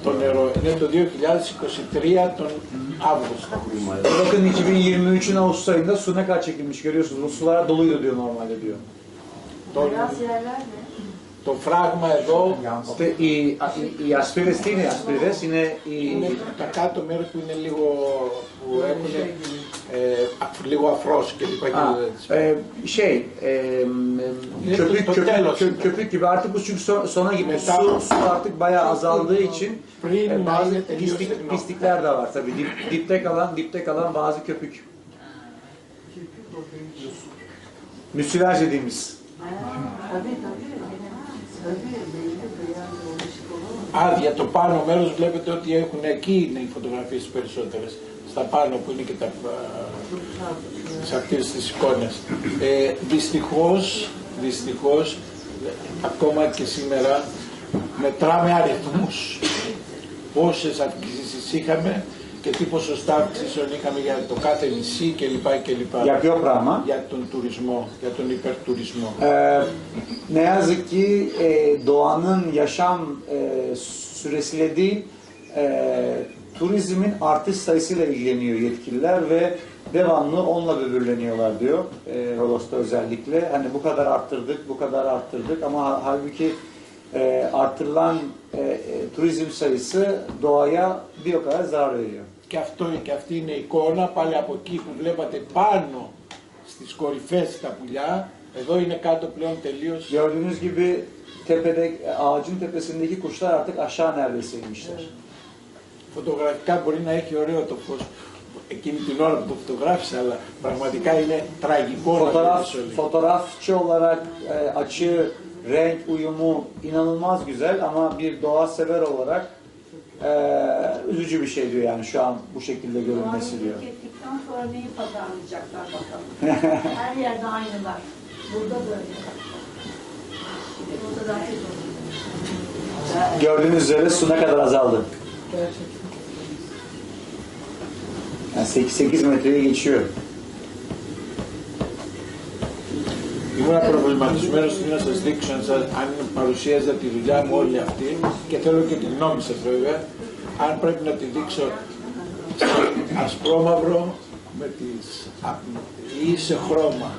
το νερό. Είναι το 2023 τον Αύγουστο. Bakın 2023'ün Ağustos ayında su ne kadar çekilmiş görüyorsunuz. Bu sular doluydu diyor normalde diyor. Beyaz yerler ne? Το φράγμα εδώ Οι ασπίδες τι είναι οι ασπίδες, είναι είναι τα κάτω μέρος που είναι λίγο, που έχουν λίγο αφρός και λοιπά. Köpük gibi artık bu çünkü sona gidiyor. Su artık bayağı azaldığı için bazı pislikler de var tabii. Dipte kalan bazı köpük. Müsilaj dediğimiz. Άδεια το πάνω μέρος βλέπετε ότι έχουν, εκεί είναι οι φωτογραφίες περισσότερες, στα πάνω που είναι και σε αυτές τις εικόνες. Δυστυχώς, ακόμα και σήμερα μετράμε αριθμούς, πόσες αυξήσεις είχαμε και τι ποσοστά αυξήσεων είχαμε για το κάθε νησί κλπ. Για ποιο πράγμα? Για τον τουρισμό, για τον υπερτουρισμό. Ne yazık ki doğanın yaşam süresiyle değil, turizmin artış sayısıyla ilgileniyor yetkililer ve devamlı onunla böbürleniyorlar diyor Rodos'ta özellikle. Hani bu kadar arttırdık ama halbuki arttırılan turizm sayısı doğaya bir o kadar zarar veriyor. Και αυτή είναι η εικόνα πάλι από εκεί που βλέπατε πάνω στις κορυφές τα πουλιά. Εδώ είναι κάτω πλέον τελείως. Gördüğünüz gibi ağacın tepesindeki kuşlar artık aşağı neredeyse inmişler. Φωτογραφικά μπορεί να έχει ωραίο το φως εκείνη την ώρα που το φωτογράφησα, αλλά πραγματικά είναι τραγικό να βλέπεις όλοι. Fotoğrafçı olarak açı, renk uyumu inanılmaz güzel ama bir doğa sever olarak üzücü bir şey diyor yani şu an bu şekilde görünmesi diyor. Ettikten sonra neyi pazarlayacaklar bakalım. Her yerde aynılar. Burada böyle. Burada daha çok. Gördüğünüz üzere su ne kadar azaldı. Yani 8 metreye geçiyor. Ήμουν προβληματισμένος να σας δείξω αν παρουσίαζα τη δουλειά μου όλη αυτή και θέλω και τη γνώμη σας βέβαια, αν πρέπει να τη δείξω ασπρόμαυρο ή σε χρώμα.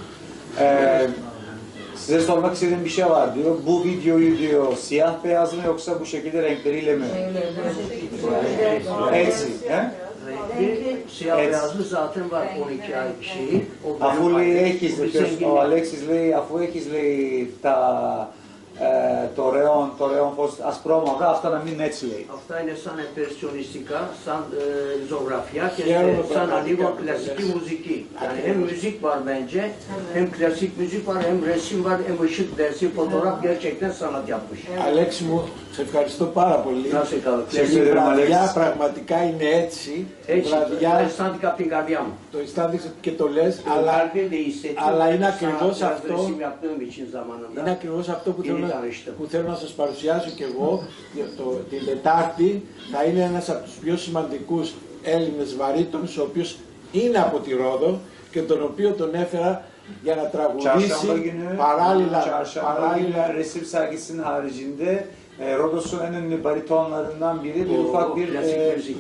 Size sormak istediğim bir şey var diyor. Bu videoyu diyor siyah beyaz mı yoksa bu şekilde renkleriyle mi? Hepsi. Renkli siyah beyazlı zaten var 12 ay bir şeyi. Αφού λέει έχεις, ο Αλέξης λέει, αφού έχεις λέει τα το ρεόν φως ασπρόμαυρα, αυτά να μην έτσι λέει. Αυτά είναι σαν impresionistica, σαν ζωγραφιά και Χαίρομαι σαν πραγματικά λίγο που κλασική το λες. μουσική. Yani hem müzik var bence, hem klasik müzik var, hem resim var, hem ışık dersi, fotoğraf gerçekten sanat yapmış. Αλέξη μου, σε ευχαριστώ πάρα πολύ. Να σε καλά. Και η βραδιά πραγματικά είναι έτσι. Η Έτσι, βραδιά αισθάνθηκα από την καρδιά μου. το αισθάνεσαι και το λες, αλλά, Kalbim de hissettim. αλλά είναι ακριβώς Sanat, biraz αυτό. resim yaptığım için zamanında. Είναι ακριβώς αυτό που θέλω, Ήδη τα που θέλω να σας παρουσιάσω και εγώ. Την Τετάρτη θα είναι ένας από τους πιο σημαντικούς Έλληνες βαρύτονους, ο οποίος είναι από τη Ρόδο και τον οποίο τον έφερα για να τραγουδήσει Çarşamba günü, παράλληλα, Çarşamba günü resim sergisinin haricinde Rodos'un en ünlü baritonlarından biri bir ufak bir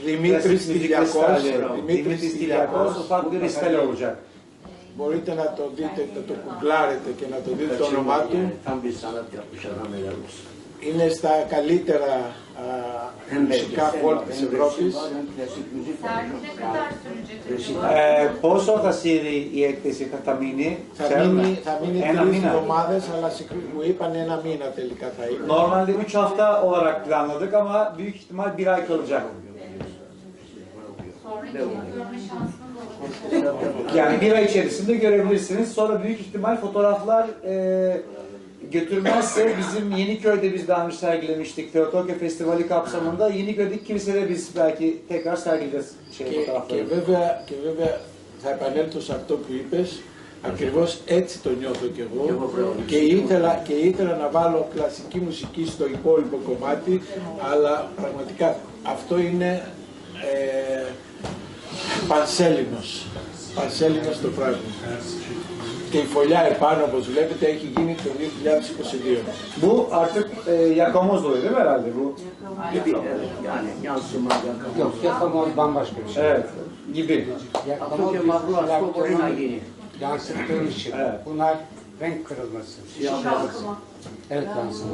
Δημήτρης klasik müzik Τηλιακός, restali. Dimitris Tiliakos ufak bir restali olacak. μπορείτε να το δείτε, να το κουκλάρετε και να το δείτε το όνομά του. Tam bir sanat yapmış adam helal olsun. Είναι στα καλύτερα μουσικά χολ της Ευρώπης. Sergi ne kadar sürecek acaba? Πόσο θα σύρει η έκθεση, θα μείνει, Θα μείνει ένα 3 μήνα. εβδομάδες, αλλά μου είπαν 1 μήνα τελικά θα είναι. Normalde 3 hafta olarak planladık ama büyük ihtimal 1 ay kalacak. Sonra gelip görme şansınız olur. Yani 1 ay içerisinde görebilirsiniz. Sonra büyük ihtimal fotoğraflar götürmezse bizim Yeniköy'de biz daha önce sergilemiştik. Theotokyo Festivali kapsamında Yeniköy'deki kilisede biz belki tekrar sergileyeceğiz Και fotoğrafları. βέβαια θα επανέλθω σε αυτό που είπες, ακριβώς έτσι το νιώθω κι εγώ και ήθελα να βάλω κλασική μουσική στο υπόλοιπο κομμάτι, αλλά πραγματικά αυτό είναι πανσέλινος το πράγμα. Και η φωλιά επάνω, όπως βλέπετε, έχει γίνει το 2022. Bu artık yakamoz oluyor değil mi herhalde bu? Gibi, evet, yani yansıma, yakın. Yok, yakamoz bambaşka bir şey. Evet, gibi. Atatürk'e mahvur aslında orijinal yeni. Yansıttığı ışık. Evet. Bunlar renk kırılması. Siyah beyaz. Evet, yansıma.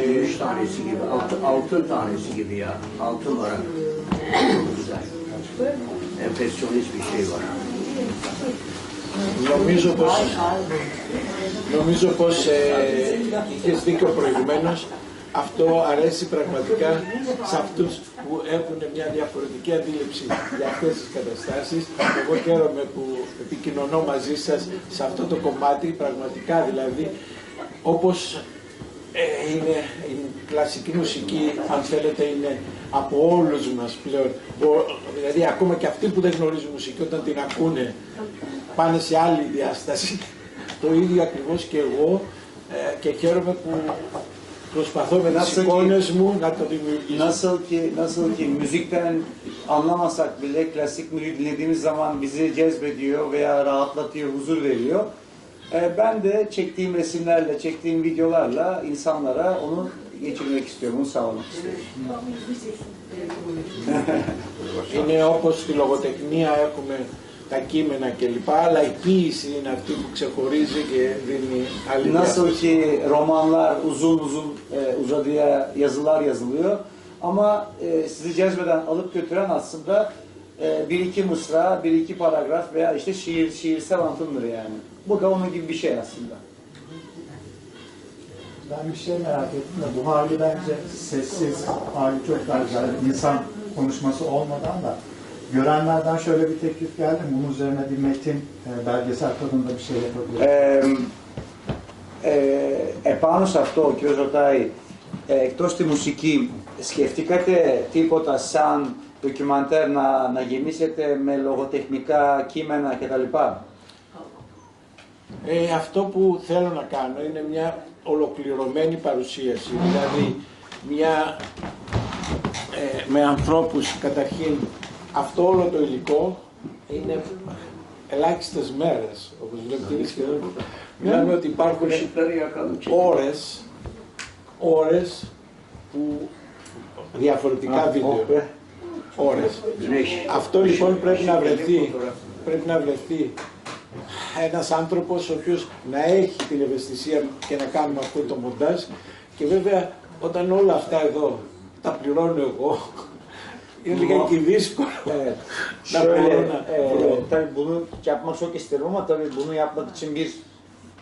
Gümüş tanesi gibi, altın tanesi gibi ya. Altın var. Çok güzel. Empresyonist bir şey var. Νομίζω πως είχες δίκιο προηγουμένως. Αυτό αρέσει πραγματικά σε αυτούς που έχουν μια διαφορετική αντίληψη για αυτές τις καταστάσεις. Εγώ χαίρομαι που επικοινωνώ μαζί σας σε αυτό το κομμάτι, πραγματικά δηλαδή, όπως είναι η κλασική μουσική, αν θέλετε, είναι από όλους μας πλέον. Δηλαδή ακόμα και αυτοί που δεν γνωρίζουν μουσική, όταν την ακούνε, πάνε σε άλλη διάσταση. Το ίδιο ακριβώς και εγώ, και χαίρομαι που προσπαθώ με τις εικόνες μου να το δημιουργήσω. Nasıl ki müzikten anlamasak bile klasik müziği dinlediğimiz zaman bizi cezbediyor veya rahatlatıyor, huzur veriyor. Ben de çektiğim resimlerle, çektiğim videolarla insanlara onu geçirmek istiyorum, onu sağlamak istiyorum. Είναι όπως στη λογοτεχνία έχουμε τα κείμενα κλπ. Αλλά η ποίηση είναι αυτή που ξεχωρίζει και δίνει άλλη Nasıl διάσταση. ki romanlar uzun uzadıya yazılar yazılıyor ama sizi cezbeden, alıp götüren aslında bir iki mısra, bir iki paragraf veya işte şiirsel anlatımdır yani. Bu da onun gibi bir şey aslında. Ben bir şey merak ettim de bu hali bence sessiz, hali çok daha güzel. İnsan konuşması olmadan da görenlerden şöyle bir teklif geldi. Bunun üzerine bir metin, belgesel tadında bir şey yapabiliriz. Επάνω σε αυτό ο κ. ρωτάει, εκτός τη μουσική, σκεφτήκατε τίποτα σαν ντοκιμαντέρ να γεμίσετε με λογοτεχνικά κείμενα κτλ. Αυτό που θέλω να κάνω είναι μια ολοκληρωμένη παρουσίαση, δηλαδή μια, με ανθρώπους καταρχήν. Αυτό όλο το υλικό είναι ελάχιστες μέρες, όπως βλέπετε είναι σχεδόν. Μιλάμε ότι υπάρχουν ώρες που διαφορετικά βίντεο. Ώρες. Αυτό λοιπόν πρέπει να βρεθεί ένας άνθρωπος ο οποίος να έχει την ευαισθησία και να κάνουμε αυτό το μοντάζ και βέβαια όταν όλα αυτά εδώ τα πληρώνω εγώ είναι λιγάκι δύσκολο να μπορώ να tabii bunu yapmak çok isterim ama tabii bunu yapmak için bir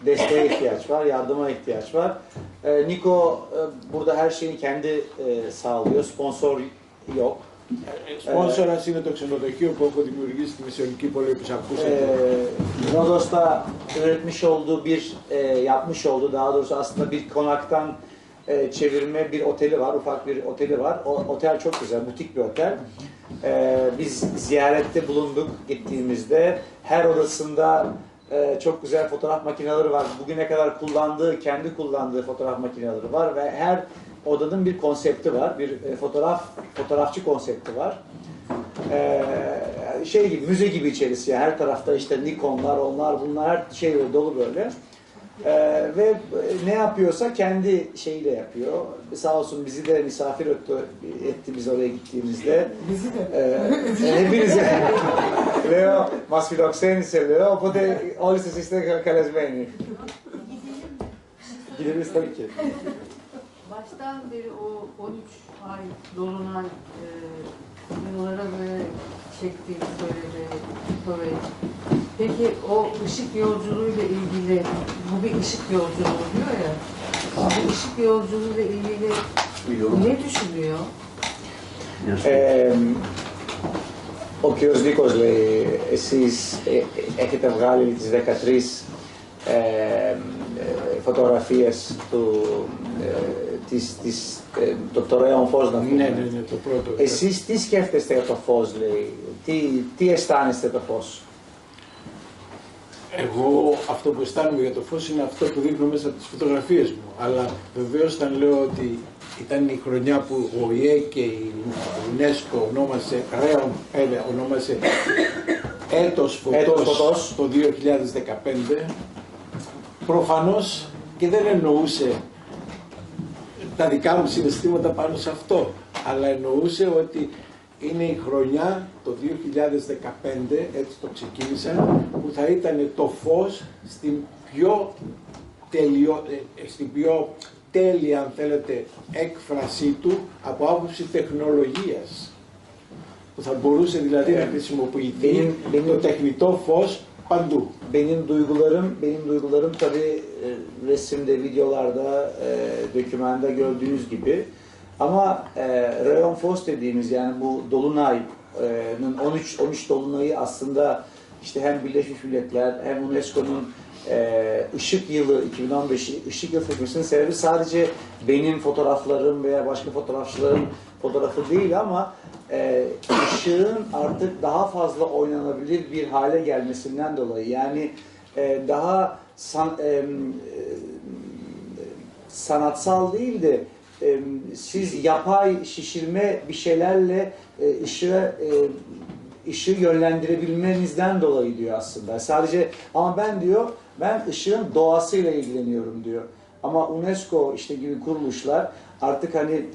desteğe ihtiyaç var, yardıma ihtiyaç var. Niko burada her şeyini kendi sağlıyor, sponsor yok. Σπόνσορας είναι το ξενοδοχείο που έχω δημιουργήσει στη Μεσαιωνική Πόλη που ακούσατε. Rodos'ta üretmiş olduğu yapmış olduğu daha doğrusu aslında bir konaktan çevirme bir oteli var, ufak bir oteli var. O otel çok güzel, butik bir otel. Biz ziyarette bulunduk gittiğimizde. Her odasında çok güzel fotoğraf makineleri var. Bugüne kadar kendi kullandığı fotoğraf makineleri var ve her odanın bir konsepti var, bir fotoğrafçı konsepti var. Şey gibi, müze gibi içerisi. Her tarafta işte Nikon'lar, onlar, bunlar her şey dolu böyle. Ve ne yapıyorsa kendi şeyiyle yapıyor. Sağ olsun bizi de misafir etti biz oraya gittiğimizde. Bizi de. Hepinizi. Λέω, μας φιλοξένησε, λέω, οπότε όλοι σας είστε καλεσμένοι. Gideriz tabii ki. Baştan beri o 13 ay dolunay yıllara böyle çektiğini söyledi Tovet. Peki o ışık yolculuğuyla ilgili, bu bir ışık yolculuğu diyor ya, bu ışık yolculuğuyla ilgili ne düşünüyor? Ο κ. Νίκος λέει, εσείς έχετε βγάλει τις 13 φωτογραφίες το ωραίο φως να πούμε. Ναι, το πρώτο. Εσείς τι σκέφτεστε για το φως, λέει, τι αισθάνεστε το φως? Εγώ αυτό που αισθάνομαι για το φως είναι αυτό που δείχνω μέσα από τις φωτογραφίες μου. Αλλά βεβαίως όταν λέω ότι ήταν η χρονιά που ο ΟΗΕ και η UNESCO ονόμασε έτος φωτός το 2015, προφανώς και δεν εννοούσε τα δικά μου συναισθήματα πάνω σε αυτό, αλλά εννοούσε ότι είναι η χρονιά το 2015, έτσι το ξεκίνησα, που θα ήταν το φως στην πιο τέλεια, αν θέλετε, έκφρασή του από άποψη tεχνολογίας. Που θα μπορούσε δηλαδή να χρησιμοποιηθεί το τεχνητό φως παντού. Benim duygularım tabii resimde, videolarda, dokümanda gördüğünüz gibi. Ama Rayon Fos dediğimiz yani bu Dolunay'ın 13 Dolunay'ı aslında işte hem Birleşmiş Milletler hem UNESCO'nun Işık Yılı 2015 Işık Yılı seçmesinin sebebi sadece benim fotoğraflarım veya başka fotoğrafçıların fotoğrafı değil ama ışığın artık daha fazla oynanabilir bir hale gelmesinden dolayı yani daha sanatsal değil de siz yapay şişirme bir şeylerle ışığı yönlendirebilmenizden dolayı diyor aslında. Sadece ama ben ışığın doğasıyla ilgileniyorum diyor. Ama UNESCO işte gibi kuruluşlar artık hani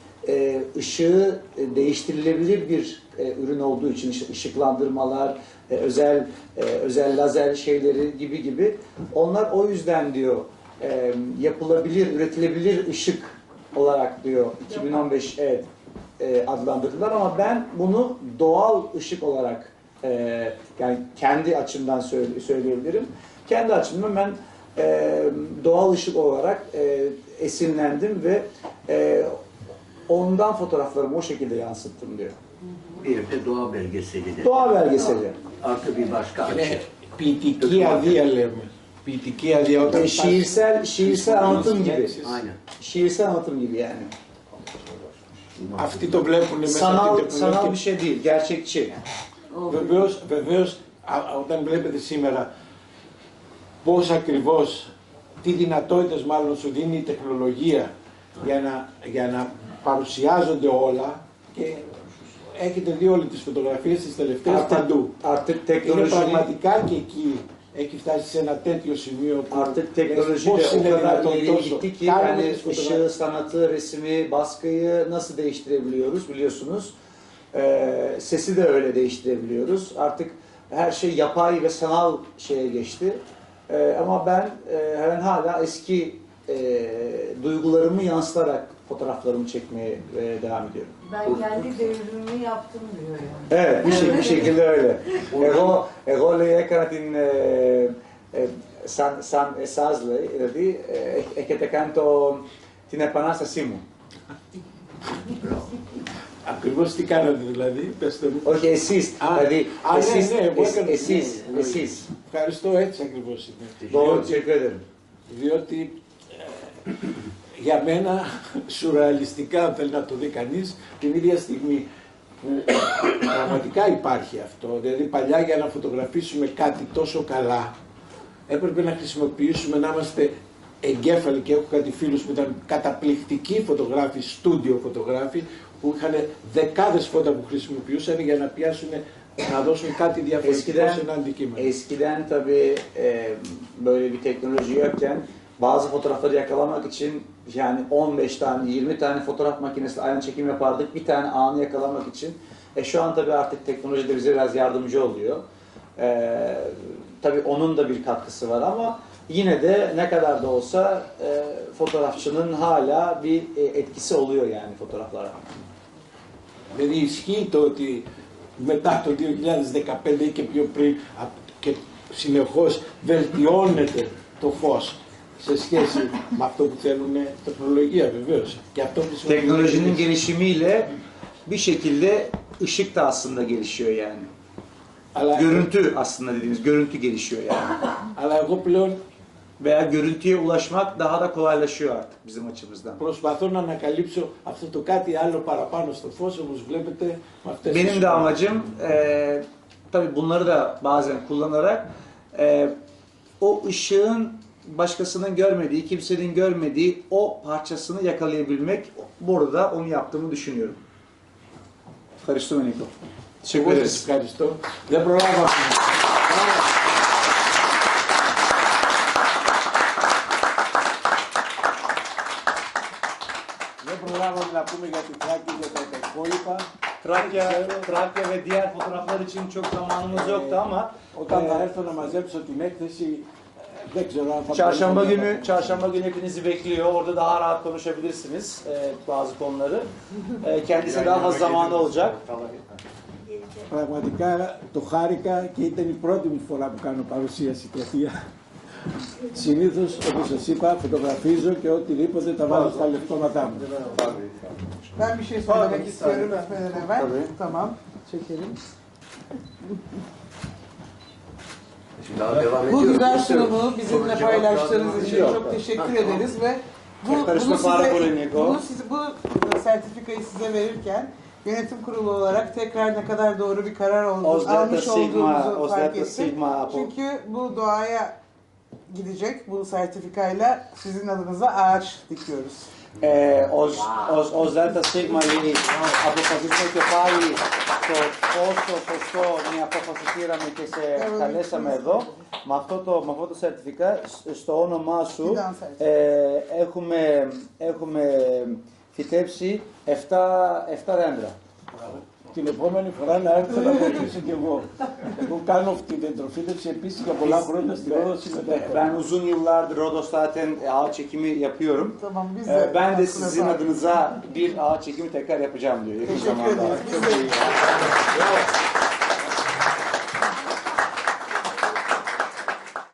ışığı değiştirilebilir bir ürün olduğu için işte ışıklandırmalar, özel lazer şeyleri gibi onlar o yüzden diyor yapılabilir, üretilebilir ışık olarak diyor 2015 adlandırdılar ama ben bunu doğal ışık olarak yani kendi açımdan söyleyebilirim. Kendi açımdan ben doğal ışık olarak esinlendim ve ondan fotoğraflarımı o şekilde yansıttım diyor. Bir de doğa belgeseli de. Doğa belgeseli. Artı bir başka açı. Ποιητική αδεία λέμε. Ποιητική αδεία όταν Şiirsel anlatım gibi. Aynen. Şiirsel anlatım gibi yani. Αυτοί το βλέπουν μέσα από την Sanal bir τεχνολογία. şey değil, gerçekçi. Βεβαίως, όταν βλέπετε σήμερα πώς ακριβώς, τι δυνατότητες μάλλον σου δίνει η τεχνολογία για να παρουσιάζονται όλα και έχετε δει όλες τις φωτογραφίες τις τελευταίες παντού. Είναι πραγματικά και εκεί έχει φτάσει σε ένα τέτοιο σημείο που Artık teknoloji πώς de είναι o kadar δυνατόν ileri τόσο. gitti ki Κάνουμε yani τις φωτογραφίες. ışığı, sanatı, resmi, baskıyı nasıl değiştirebiliyoruz biliyorsunuz. Sesi de öyle değiştirebiliyoruz. Artık her şey yapay ve sanal şeye geçti. Ama ben hala eski duygularımı yansıtarak fotoğraflarımı çekmeye devam ediyorum. Ben kendi devrimimi yaptım diyor yani. Evet, bir şekilde öyle. Εγώ λέει έκανα σαν εσάς λέει, δηλαδή έχετε κάνει την επανάστασή μου. Ακριβώς τι κάνατε δηλαδή, πέστε μου. Όχι εσείς, δηλαδή εσείς. Ευχαριστώ, έτσι ακριβώς είναι. Doğru, teşekkür ederim. Διότι για μένα σουρεαλιστικά, αν θέλει να το δει κανείς, την ίδια στιγμή που πραγματικά υπάρχει αυτό, δηλαδή παλιά για να φωτογραφίσουμε κάτι τόσο καλά έπρεπε να χρησιμοποιήσουμε, να είμαστε εγκέφαλοι, και έχω κάτι φίλους που ήταν καταπληκτικοί φωτογράφοι, στούντιο φωτογράφοι, που είχαν δεκάδες φώτα που χρησιμοποιούσαν για να πιάσουν, να δώσουν κάτι διαφορετικό σε ένα αντικείμενο. Eskiden tabii böyle bir teknoloji yokken bazı fotoğrafları yakalamak için yani 15 tane, 20 tane fotoğraf makinesiyle aynı çekim yapardık bir tane anı yakalamak için. Şu an tabii artık teknoloji de bize biraz yardımcı oluyor. Tabii onun da bir katkısı var ama yine de ne kadar da olsa fotoğrafçının hala bir etkisi oluyor yani fotoğraflara. Δηλαδή ισχύει το ότι μετά το 2015 ή και πιο πριν και συνεχώς vελτιώνεται το φως σε σχέση με αυτό που θέλουν τεχνολογία βεβαίως. Και αυτό Teknolojinin gelişimiyle bir şekilde ışık da aslında gelişiyor yani. Αλλά, Görüntü aslında dediğimiz görüntü gelişiyor yani. αλλά εγώ πλέον Veya görüntüye ulaşmak daha da kolaylaşıyor artık bizim açımızdan. προσπαθώ να ανακαλύψω αυτό το κάτι άλλο παραπάνω στο φως, όπως βλέπετε με αυτές τις Benim de amacım tabii bunları da bazen kullanarak o ışığın başkasının görmediği, kimsenin görmediği o parçasını yakalayabilmek. Burada da onu yaptığımı düşünüyorum. Ευχαριστούμε Νίκο. Εγώ σας ευχαριστώ. Δεν προλάβαμε. Δεν προλάβαμε να πούμε για τη Θράκη και τα υπόλοιπα. Trakya ve diğer fotoğraflar için çok zamanımız yoktu ama Όταν θα έρθω να μαζέψω την έκθεση, δεν ξέρω αν θα Çarşamba günü hepinizi bekliyor. Orada daha rahat konuşabilirsiniz bazı konuları. Kendisine daha fazla zamanı olacak. Πραγματικά το χάρηκα και ήταν η πρώτη μου φορά που κάνω παρουσίαση τέτοια. Συνήθως, όπως σας είπα, φωτογραφίζω και οτιδήποτε τα βάζω στα λεπτόματά μου. Ben bir şey söylemek istiyorum gitmeden evvel. Tamam, çekelim. Şimdi daha devam Bu ediyoruz. güzel İstiyorum. sunumu bizimle Soru cevap paylaştığınız daha için yok. çok teşekkür Ha, tamam. ederiz ve bu sertifikayı size verirken yönetim kurulu olarak tekrar ne kadar doğru bir karar almış olduğumuzu fark ettik. Çünkü bu doğaya gidecek bu sertifikayla sizin adınıza ağaç dikiyoruz. Ο Ζέλτα Σίγμα αποφασίσαμε και πάλι το πόσο σωστό μια απόφαση πήραμε και σε καλέσαμε εδώ. Με αυτό το σερτιφικά στο όνομά σου έχουμε φυτέψει 7 δέντρα. Την επόμενη φορά να έρθω να βοηθήσω κι εγώ. Εγώ κάνω κτηνοτροφήτευση επίσης για πολλά χρόνια στη Ρόδο συμμετέχω. Ben uzun yıllardır Rodos zaten ağaç çekimi yapıyorum. Tamam, biz de Ben de sizin adınıza bir ağaç çekimi tekrar yapacağım diyor yakın teşekkür zamanda. ederiz. Biz de